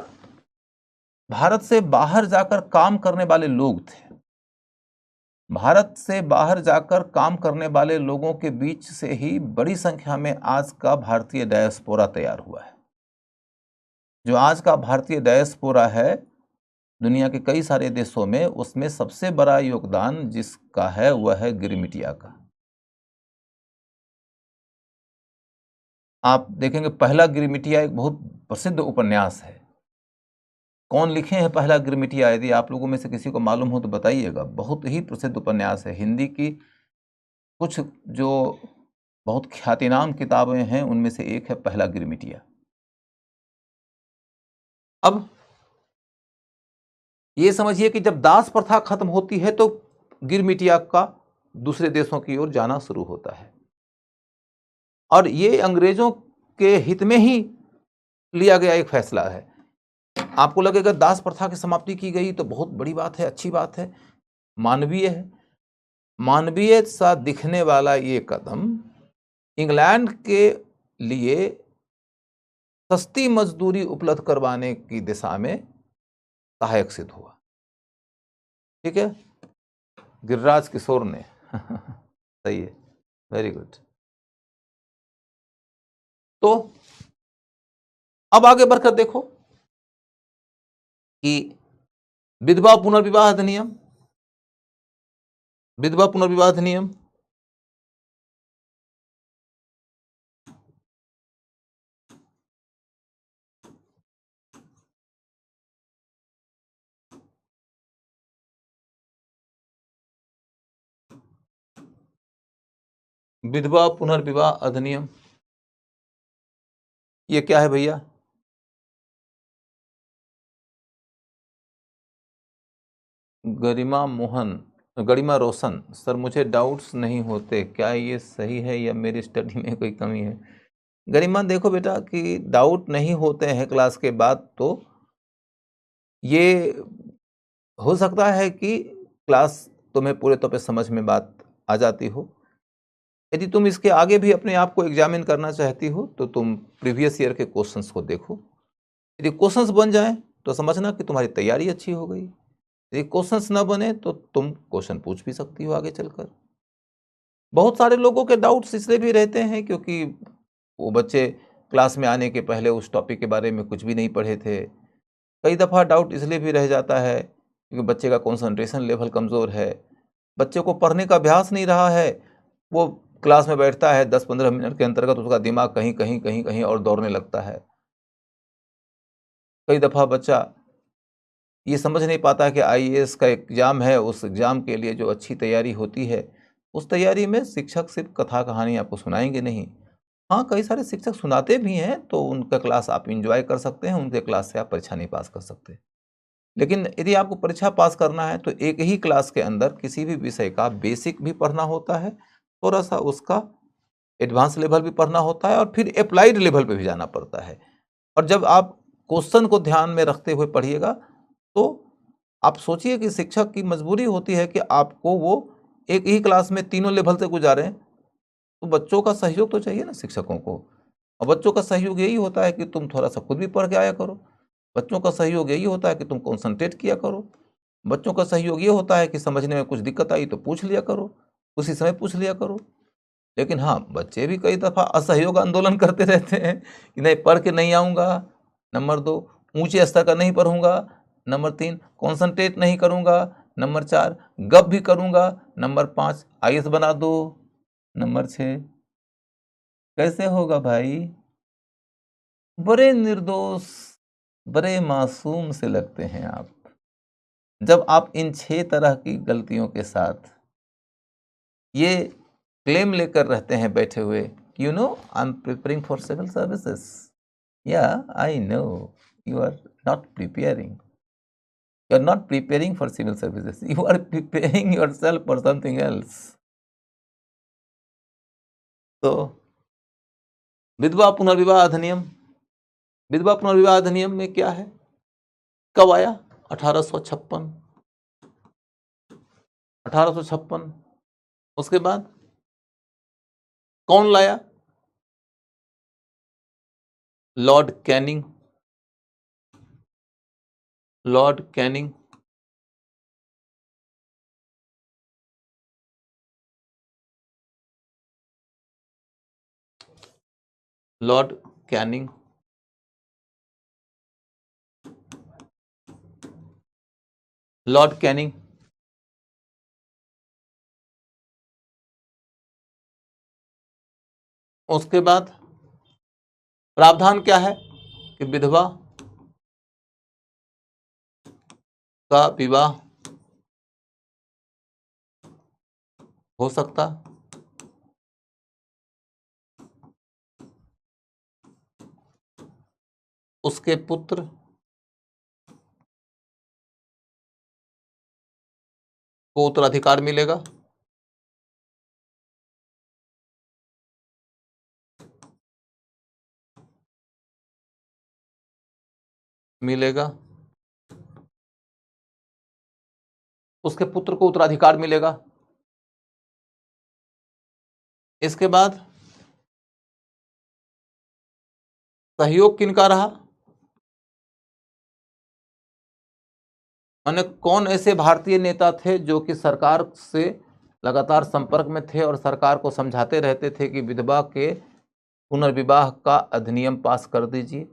भारत से बाहर जाकर काम करने वाले लोग थे। भारत से बाहर जाकर काम करने वाले लोगों के बीच से ही बड़ी संख्या में आज का भारतीय डायस्पोरा तैयार हुआ है। जो आज का भारतीय डायस्पोरा है दुनिया के कई सारे देशों में, उसमें सबसे बड़ा योगदान जिसका है वह है गिरमिटिया का। आप देखेंगे पहला गिरमिटिया एक बहुत प्रसिद्ध उपन्यास है। कौन लिखे हैं पहला गिरमिटिया? यदि आप लोगों में से किसी को मालूम हो तो बताइएगा। बहुत ही प्रसिद्ध उपन्यास है। हिंदी की कुछ जो बहुत ख्यातिनाम किताबें हैं उनमें से एक है पहला गिरमिटिया। अब ये समझिए कि जब दास प्रथा खत्म होती है तो गिरमिटिया का दूसरे देशों की ओर जाना शुरू होता है। और ये अंग्रेजों के हित में ही लिया गया एक फैसला है। आपको लगेगा दास प्रथा की समाप्ति की गई तो बहुत बड़ी बात है, अच्छी बात है, मानवीय है। मानवीय सा दिखने वाला ये कदम इंग्लैंड के लिए सस्ती मजदूरी उपलब्ध करवाने की दिशा में सहायक सिद्ध हुआ। ठीक है, गिरिराज किशोर ने सही है। Very good. तो अब आगे बढ़कर देखो कि विधवा पुनर्विवाह अधिनियम, विधवा पुनर्विवाह अधिनियम विधवा पुनर्विवाह अधिनियम ये क्या है भैया? गरिमा रोशन सर, मुझे डाउट्स नहीं होते, क्या ये सही है या मेरी स्टडी में कोई कमी है? गरिमा देखो बेटा कि डाउट नहीं होते हैं क्लास के बाद, तो ये हो सकता है कि क्लास तुम्हें पूरे तौर पे समझ में बात आ जाती हो। यदि तुम इसके आगे भी अपने आप को एग्जामिन करना चाहती हो तो तुम प्रीवियस ईयर के क्वेश्चंस को देखो। यदि क्वेश्चंस बन जाएं तो समझना कि तुम्हारी तैयारी अच्छी हो गई। यदि क्वेश्चंस ना बने तो तुम क्वेश्चन पूछ भी सकती हो आगे चलकर। बहुत सारे लोगों के डाउट्स इसलिए भी रहते हैं क्योंकि वो बच्चे क्लास में आने के पहले उस टॉपिक के बारे में कुछ भी नहीं पढ़े थे। कई दफ़ा डाउट इसलिए भी रह जाता है क्योंकि बच्चे का कंसंट्रेशन लेवल कमज़ोर है, बच्चे को पढ़ने का अभ्यास नहीं रहा है। वो क्लास में बैठता है 10-15 मिनट के अंतर्गत उसका दिमाग कहीं कहीं कहीं कहीं और दौड़ने लगता है। कई दफ़ा बच्चा ये समझ नहीं पाता कि आईएएस का एग्ज़ाम है, उस एग्ज़ाम के लिए जो अच्छी तैयारी होती है, उस तैयारी में शिक्षक सिर्फ कथा कहानी आपको सुनाएंगे नहीं। हाँ, कई सारे शिक्षक सुनाते भी हैं तो उनका क्लास आप इंजॉय कर सकते हैं, उनके क्लास से आप परीक्षा नहीं पास कर सकते। लेकिन यदि आपको परीक्षा पास करना है तो एक ही क्लास के अंदर किसी भी विषय का बेसिक भी पढ़ना होता है, थोड़ा सा उसका एडवांस लेवल भी पढ़ना होता है और फिर अप्लाइड लेवल पे भी जाना पड़ता है। और जब आप क्वेश्चन को ध्यान में रखते हुए पढ़िएगा तो आप सोचिए कि शिक्षक की मजबूरी होती है कि आपको वो एक ही क्लास में तीनों लेवल से गुजारें, तो बच्चों का सहयोग तो चाहिए ना शिक्षकों को। और बच्चों का सहयोग यही होता है कि तुम थोड़ा सा खुद भी पढ़ के आया करो। बच्चों का सहयोग यही होता है कि तुम कॉन्संट्रेट किया करो। बच्चों का सहयोग ये होता है कि समझने में कुछ दिक्कत आई तो पूछ लिया करो, उसी समय पूछ लिया करो। लेकिन हाँ, बच्चे भी कई दफ़ा असहयोग आंदोलन करते रहते हैं कि नहीं पढ़ के नहीं आऊँगा, नंबर 2 ऊँचे स्तर का नहीं पढ़ूँगा, नंबर 3 कॉन्संट्रेट नहीं करूँगा, नंबर 4 गप भी करूँगा, नंबर 5 आईएएस बना दो, नंबर 6 कैसे होगा भाई? बड़े निर्दोष, बड़े मासूम से लगते हैं आप जब आप इन 6 तरह की गलतियों के साथ ये क्लेम लेकर रहते हैं बैठे हुए, you know I am preparing for civil services. या I know you are not preparing, you are not preparing for civil services, you are preparing yourself for something else. तो विधवा पुनर्विवाह अधिनियम, विधवा पुनर्विवाह अधिनियम में क्या है, कब आया? 1856, 1856। उसके बाद कौन लाया? Lord Canning, Lord Canning. Lord Canning Lord Canning. उसके बाद प्रावधान क्या है कि विधवा का विवाह हो सकता, उसके पुत्र को उत्तराधिकार मिलेगा, मिलेगा, उसके पुत्र को उत्तराधिकार मिलेगा। इसके बाद सहयोग किनका रहा, माने कौन ऐसे भारतीय नेता थे जो कि सरकार से लगातार संपर्क में थे और सरकार को समझाते रहते थे कि विधवा के पुनर्विवाह का अधिनियम पास कर दीजिए।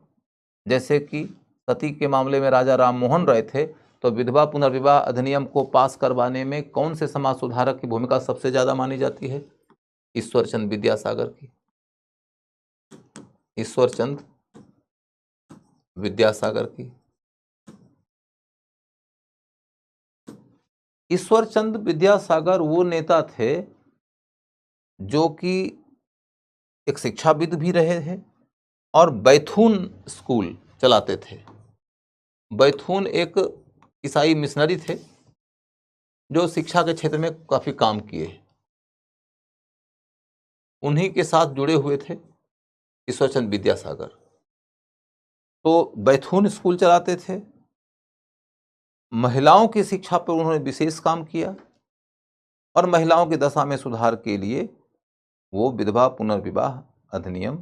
जैसे कि सती के मामले में राजा राम मोहन राय थे, तो विधवा पुनर्विवाह अधिनियम को पास करवाने में कौन से समाज सुधारक की भूमिका सबसे ज्यादा मानी जाती है? ईश्वरचंद विद्यासागर की। ईश्वरचंद विद्यासागर की। ईश्वरचंद विद्यासागर वो नेता थे जो कि एक शिक्षाविद भी रहे हैं और बैथून स्कूल चलाते थे। बैथून एक ईसाई मिशनरी थे जो शिक्षा के क्षेत्र में काफी काम किए। उन्हीं के साथ जुड़े हुए थे ईश्वरचंद विद्यासागर। तो बैथून स्कूल चलाते थे, महिलाओं की शिक्षा पर उन्होंने विशेष काम किया और महिलाओं की दशा में सुधार के लिए वो विधवा पुनर्विवाह अधिनियम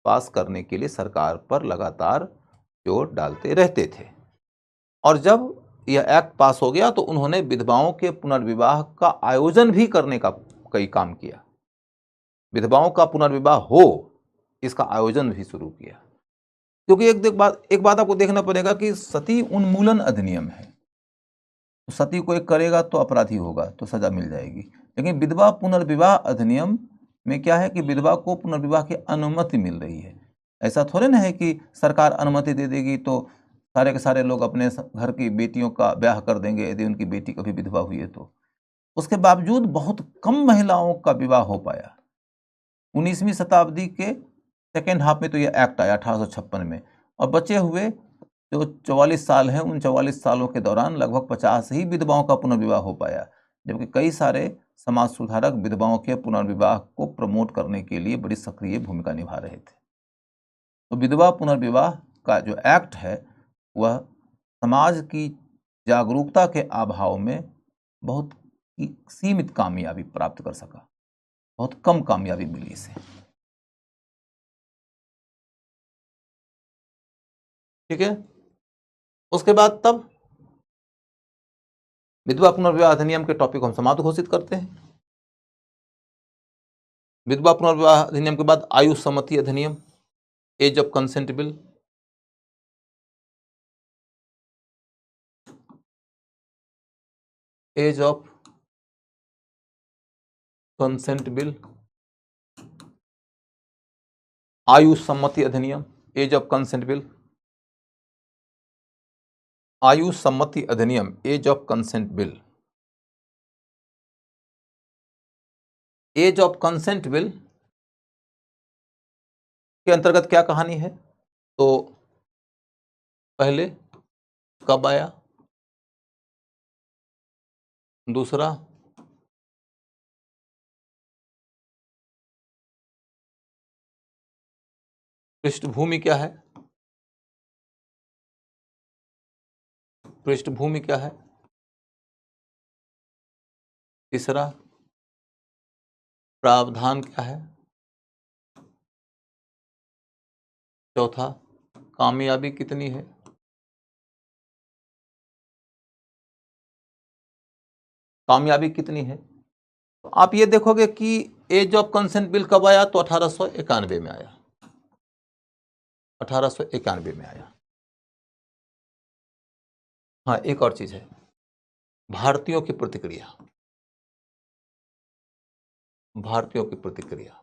पास करने के लिए सरकार पर लगातार जोर डालते रहते थे। और जब यह एक्ट पास हो गया तो उन्होंने विधवाओं के पुनर्विवाह का आयोजन भी करने का कई काम किया। विधवाओं का पुनर्विवाह हो, इसका आयोजन भी शुरू किया। क्योंकि एक बात आपको देखना पड़ेगा कि सती उन्मूलन अधिनियम है, तो सती को एक करेगा तो अपराधी होगा, तो सजा मिल जाएगी। लेकिन विधवा पुनर्विवाह अधिनियम में क्या है कि विधवा को पुनर्विवाह की अनुमति मिल रही है। ऐसा थोड़े ना है कि सरकार अनुमति दे देगी तो सारे के सारे लोग अपने घर की बेटियों का ब्याह कर देंगे यदि उनकी बेटी कभी विधवा हुई है तो। उसके बावजूद बहुत कम महिलाओं का विवाह हो पाया। 19वीं शताब्दी के सेकेंड हाफ में तो यह एक्ट आया 1856 में, और बचे हुए जो 44 साल हैं उन 44 सालों के दौरान लगभग 50 ही विधवाओं का पुनर्विवाह हो पाया, जबकि कई सारे समाज सुधारक विधवाओं के पुनर्विवाह को प्रमोट करने के लिए बड़ी सक्रिय भूमिका निभा रहे थे। तो विधवा पुनर्विवाह का जो एक्ट है वह समाज की जागरूकता के अभाव में बहुत सीमित कामयाबी प्राप्त कर सका, बहुत कम कामयाबी मिली इसे। ठीक है, उसके बाद तब विधवा पुनर्विवाह अधिनियम के टॉपिक को हम समाप्त घोषित करते हैं। विधवा पुनर्विवाह अधिनियम के बाद आयु सम्मति अधिनियम, age of consent bill. Age of consent bill, आयु सम्मति अधिनियम, एज ऑफ कंसेंट बिल, आयु सम्मति अधिनियम, age of consent bill. Age of consent bill के अंतर्गत क्या कहानी है? तो पहले कब आया, दूसरा पृष्ठभूमि क्या है, पृष्ठभूमि क्या है, तीसरा प्रावधान क्या है, चौथा कामयाबी कितनी है, कामयाबी कितनी है। तो आप ये देखोगे कि एज ऑफ कंसेंट बिल कब आया? तो 1891 में आया, 1891 में आया। हाँ, एक और चीज है, भारतीयों की प्रतिक्रिया, भारतीयों की प्रतिक्रिया।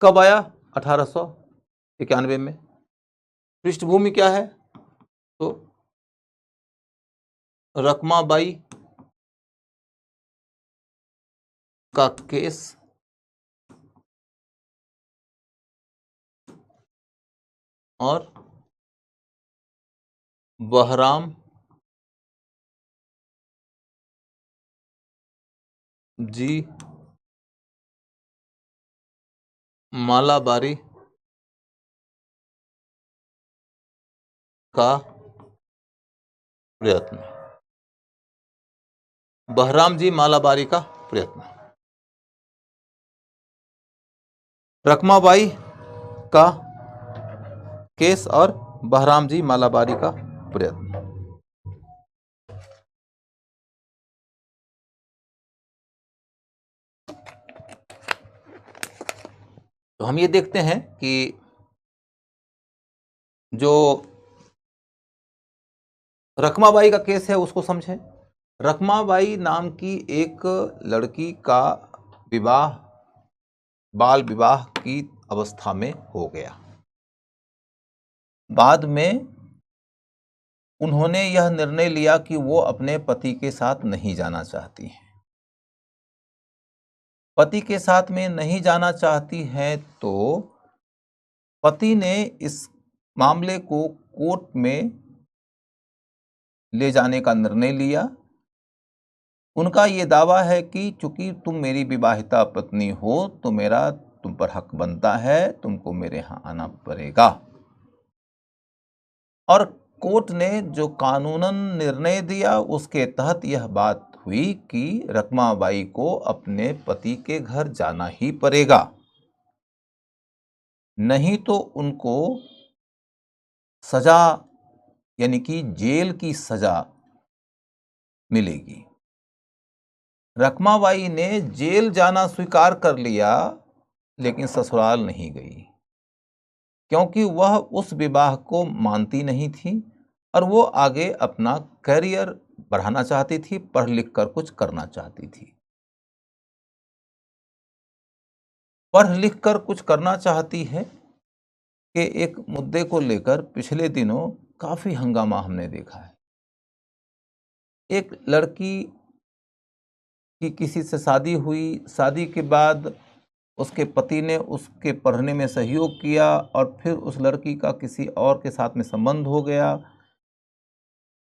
कब आया? 1891 में। पृष्ठभूमि क्या है? तो रकमाबाई का केस और बहराम जी मालाबारी का प्रयत्न, बहराम जी मालाबारी का प्रयत्न, रकमाबाई का केस और बहराम जी मालाबारी का प्रयत्न। तो हम ये देखते हैं कि जो रखमाबाई का केस है उसको समझें। रखमाबाई नाम की एक लड़की का विवाह बाल विवाह की अवस्था में हो गया। बाद में उन्होंने यह निर्णय लिया कि वो अपने पति के साथ नहीं जाना चाहती हैं। पति के साथ में नहीं जाना चाहती हैं तो पति ने इस मामले को कोर्ट में ले जाने का निर्णय लिया। उनका ये दावा है कि चूंकि तुम मेरी विवाहिता पत्नी हो तो मेरा तुम पर हक बनता है, तुमको मेरे यहाँ आना पड़ेगा। और कोर्ट ने जो कानूनन निर्णय दिया उसके तहत यह बात हुई कि रखमाबाई को अपने पति के घर जाना ही पड़ेगा, नहीं तो उनको सजा यानी कि जेल की सजा मिलेगी। रखमाबाई ने जेल जाना स्वीकार कर लिया लेकिन ससुराल नहीं गई, क्योंकि वह उस विवाह को मानती नहीं थी और वो आगे अपना करियर बढ़ाना चाहती थी, पढ़ लिख कर कुछ करना चाहती थी। पढ़ लिख कर कुछ करना चाहती है कि एक मुद्दे को लेकर पिछले दिनों काफी हंगामा हमने देखा है। एक लड़की की किसी से शादी हुई, शादी के बाद उसके पति ने उसके पढ़ने में सहयोग किया और फिर उस लड़की का किसी और के साथ में संबंध हो गया।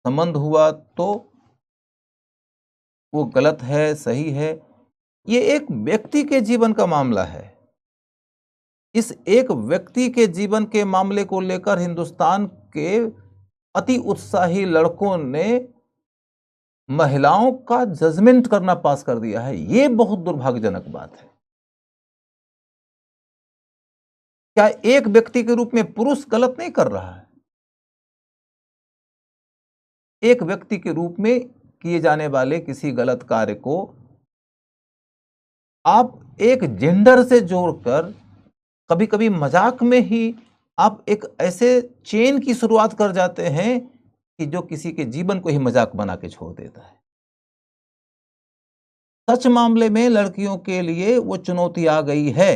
संबंध हुआ तो वो गलत है, सही है, ये एक व्यक्ति के जीवन का मामला है। इस एक व्यक्ति के जीवन के मामले को लेकर हिंदुस्तान के अति उत्साही लड़कों ने महिलाओं का जजमेंट करना पास कर दिया है। ये बहुत दुर्भाग्यजनक बात है। क्या एक व्यक्ति के रूप में पुरुष गलत नहीं कर रहा है? एक व्यक्ति के रूप में किए जाने वाले किसी गलत कार्य को आप एक जेंडर से जोड़कर कभी कभी मजाक में ही आप एक ऐसे चेन की शुरुआत कर जाते हैं कि जो किसी के जीवन को ही मजाक बना के छोड़ देता है। सच मामले में लड़कियों के लिए वो चुनौती आ गई है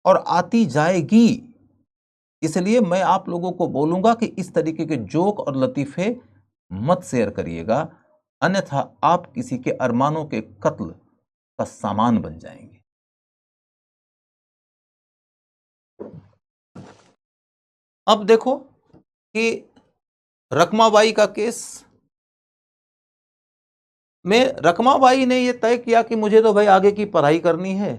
और आती जाएगी। इसलिए मैं आप लोगों को बोलूंगा कि इस तरीके के जोक और लतीफे मत शेयर करिएगा, अन्यथा आप किसी के अरमानों के कत्ल का सामान बन जाएंगे। अब देखो कि रखमाबाई का केस में रखमाबाई ने यह तय किया कि मुझे तो भाई आगे की पढ़ाई करनी है,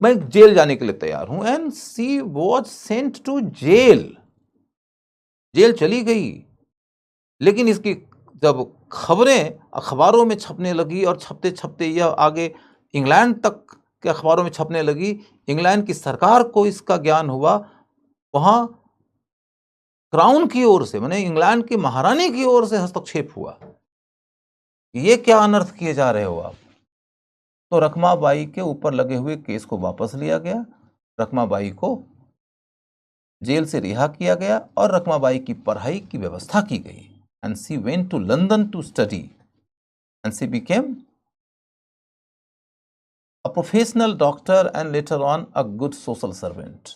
मैं जेल जाने के लिए तैयार हूं। And she was sent to jail. Jail चली गई। लेकिन इसकी जब खबरें अखबारों में छपने लगी और छपते छपते यह आगे इंग्लैंड तक के अखबारों में छपने लगी, इंग्लैंड की सरकार को इसका ज्ञान हुआ। वहां क्राउन की ओर से, माने इंग्लैंड की महारानी की ओर से हस्तक्षेप हुआ। ये क्या अनर्थ किए जा रहे हो आप? तो रखमाबाई के ऊपर लगे हुए केस को वापस लिया गया, रखमाबाई को जेल से रिहा किया गया और रखमाबाई की पढ़ाई की व्यवस्था की गई। And she went to London to study and she became a professional doctor and later on a good social servant.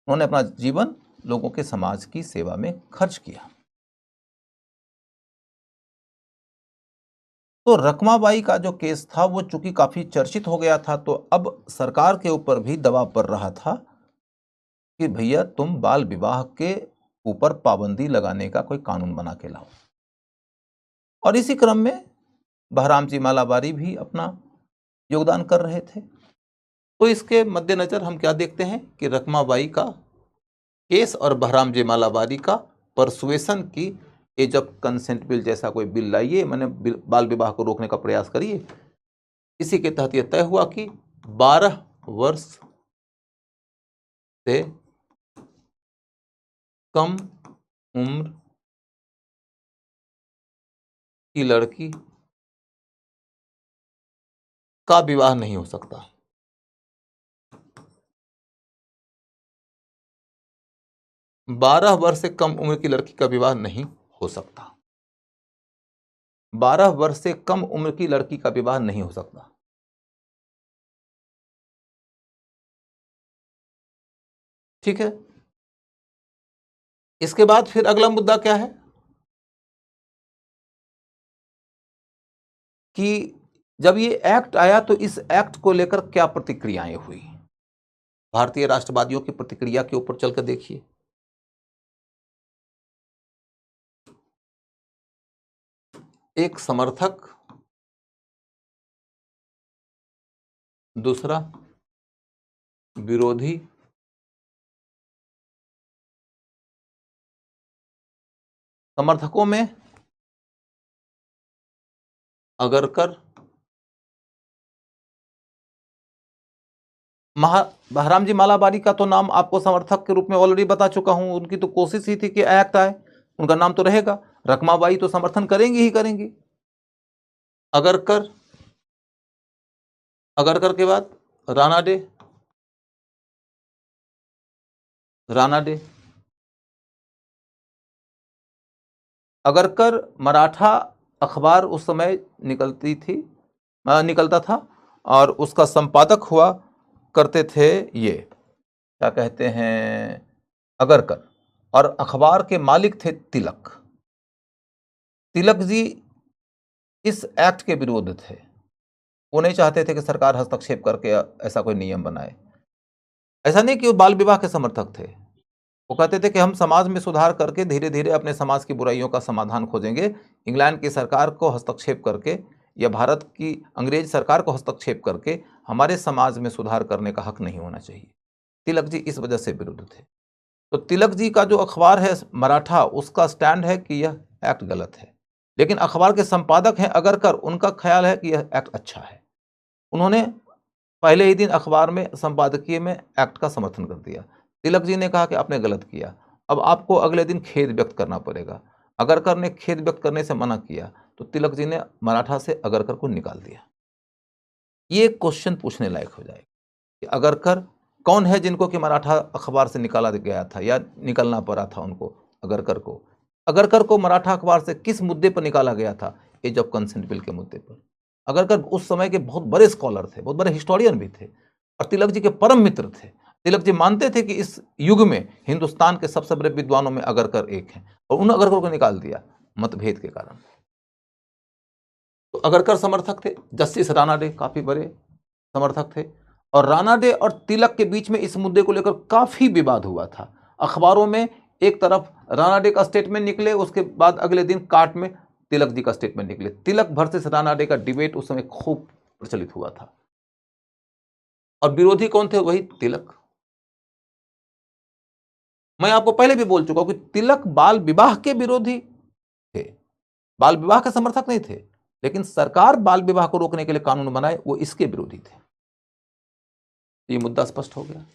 उन्होंने अपना जीवन लोगों के समाज की सेवा में खर्च किया। तो रखमाबाई का जो केस था वो चूंकि काफी चर्चित हो गया था, तो अब सरकार के ऊपर भी दबाव पड़ रहा था कि भैया तुम बाल विवाह के ऊपर पाबंदी लगाने का कोई कानून बना के लाओ। और इसी क्रम में बहराम जी मालाबारी भी अपना योगदान कर रहे थे। तो इसके मद्देनजर हम क्या देखते हैं कि रखमाबाई का केस और बहराम जी मालाबारी का परसुएशन की एज ऑफ कंसेंट बिल जैसा कोई बिल लाइए, मैंने बाल विवाह को रोकने का प्रयास करिए। इसी के तहत यह तय हुआ कि 12 वर्ष से कम उम्र की लड़की का विवाह नहीं हो सकता। 12 वर्ष से कम उम्र की लड़की का विवाह नहीं हो सकता। 12 वर्ष से कम उम्र की लड़की का विवाह नहीं हो सकता। ठीक है। इसके बाद फिर अगला मुद्दा क्या है कि जब ये एक्ट आया तो इस एक्ट को लेकर क्या प्रतिक्रियाएं हुई। भारतीय राष्ट्रवादियों की प्रतिक्रिया के ऊपर चलकर देखिए। एक समर्थक, दूसरा विरोधी, समर्थकों में अगरकर, बहराम जी मालाबारी का तो नाम आपको समर्थक के रूप में ऑलरेडी बता चुका हूं। उनकी तो कोशिश ही थी कि एक्ट आए, उनका नाम तो रहेगा। रकमाबाई तो समर्थन करेंगी ही करेंगी। अगरकर, अगरकर के बाद रानाडे, रानाडे। अगरकर मराठा अखबार उस समय निकलता था और उसका संपादक हुआ करते थे ये क्या कहते हैं अगरकर, और अखबार के मालिक थे तिलक। तिलक जी इस एक्ट के विरोध थे। वो नहीं चाहते थे कि सरकार हस्तक्षेप करके ऐसा कोई नियम बनाए। ऐसा नहीं कि वो बाल विवाह के समर्थक थे। वो कहते थे कि हम समाज में सुधार करके धीरे धीरे अपने समाज की बुराइयों का समाधान खोजेंगे। इंग्लैंड की सरकार को हस्तक्षेप करके या भारत की अंग्रेज सरकार को हस्तक्षेप करके हमारे समाज में सुधार करने का हक नहीं होना चाहिए। तिलक जी इस वजह से विरुद्ध थे। तो तिलक जी का जो अखबार है मराठा, उसका स्टैंड है कि यह एक्ट गलत है। लेकिन अखबार के संपादक हैं अगरकर, उनका ख्याल है कि यह एक्ट अच्छा है। उन्होंने पहले ही दिन अखबार में संपादकीय में एक्ट का समर्थन कर दिया। तिलक जी ने कहा कि आपने गलत किया, अब आपको अगले दिन खेद व्यक्त करना पड़ेगा। अगरकर ने खेद व्यक्त करने से मना किया तो तिलक जी ने मराठा से अगरकर को निकाल दिया। ये क्वेश्चन पूछने लायक हो जाएगा कि अगरकर कौन है जिनको कि मराठा अखबार से निकाला गया था या निकलना पड़ा था उनको। अगरकर को मराठा अखबार से किस मुद्दे पर निकाला गया था? एज ऑफ कंसेंट बिल के मुद्दे पर। अगरकर उस समय के बहुत बड़े स्कॉलर थे, बहुत बड़े हिस्टोरियन भी थे और तिलक जी के परम मित्र थे। तिलक जी मानते थे कि इस युग में हिंदुस्तान के सबसे बड़े विद्वानों में अगरकर एक हैं, और उन अगरकर को निकाल दिया मतभेद के कारण। तो अगरकर समर्थक थे। जस्टिस रानाडे काफी बड़े समर्थक थे और रानाडे और तिलक के बीच में इस मुद्दे को लेकर काफी विवाद हुआ था। अखबारों में एक तरफ रानाडे का स्टेटमेंट निकले, उसके बाद अगले दिन काट में तिलक जी का स्टेटमेंट निकले। तिलक वर्सेस रानाडे का डिबेट उस समय खूब प्रचलित हुआ था और विरोधी कौन थे? वही तिलक। मैं आपको पहले भी बोल चुका हूं कि तिलक बाल विवाह के विरोधी थे, बाल विवाह के समर्थक नहीं थे, लेकिन सरकार बाल विवाह को रोकने के लिए कानून बनाए वो इसके विरोधी थे। ये मुद्दा स्पष्ट हो गया।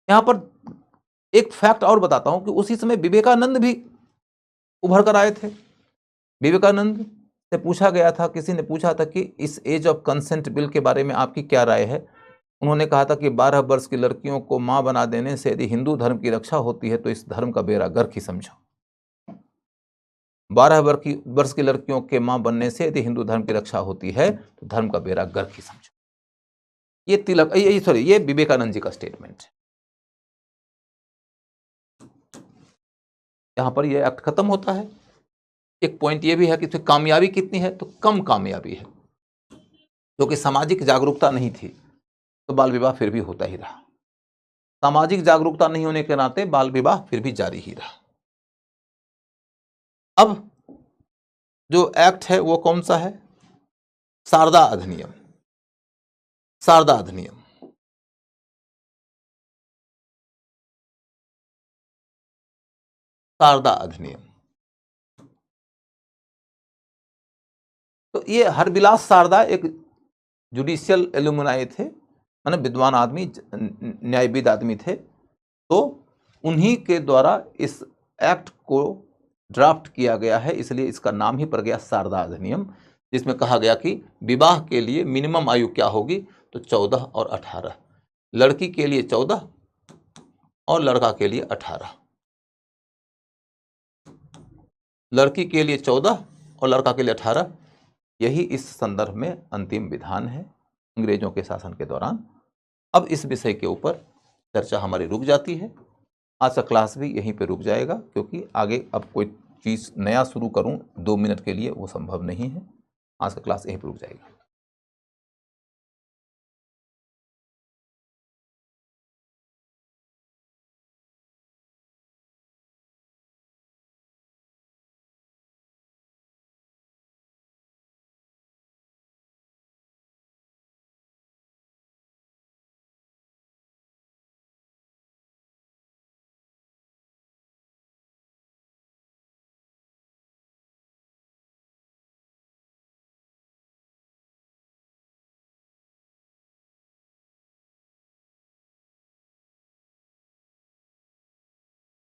यहां पर एक फैक्ट और बताता हूं कि उसी समय विवेकानंद भी उभर कर आए थे। विवेकानंद से पूछा गया था, किसी ने पूछा था कि इस एज ऑफ कंसेंट बिल के बारे में आपकी क्या राय है। उन्होंने कहा था कि 12 वर्ष की लड़कियों को मां बना देने से यदि हिंदू धर्म की रक्षा होती है तो इस धर्म का बेड़ा गर्क ही समझो। 12 वर्ष की लड़कियों के मां बनने से यदि हिंदू धर्म की रक्षा होती है तो धर्म का बेड़ा गर्क ही समझो। ये विवेकानंद जी का स्टेटमेंट है। यहां पर ये एक्ट खत्म होता है। एक पॉइंट ये भी है कि इसमें कामयाबी कितनी है, तो कम कामयाबी है, क्योंकि सामाजिक जागरूकता नहीं थी तो बाल विवाह फिर भी होता ही रहा। सामाजिक जागरूकता नहीं होने के नाते बाल विवाह फिर भी जारी ही रहा। अब जो एक्ट है वो कौन सा है? शारदा अधिनियम। शारदा अधिनियम शारदा अधिनियम। तो ये हरबिलास शारदा एक जुडिशियल एलुमनाई थे, माने विद्वान आदमी, न्यायविद आदमी थे। तो उन्हीं के द्वारा इस एक्ट को ड्राफ्ट किया गया है, इसलिए इसका नाम ही पड़ गया शारदा अधिनियम। जिसमें कहा गया कि विवाह के लिए मिनिमम आयु क्या होगी, तो 14 और 18। लड़की के लिए 14 और लड़का के लिए 18। लड़की के लिए 14 और लड़का के लिए 18। यही इस संदर्भ में अंतिम विधान है अंग्रेजों के शासन के दौरान। अब इस विषय के ऊपर चर्चा हमारी रुक जाती है। आज का क्लास भी यहीं पे रुक जाएगा, क्योंकि आगे अब कोई चीज़ नया शुरू करूं 2 मिनट के लिए वो संभव नहीं है। आज का क्लास यहीं पर रुक जाएगा।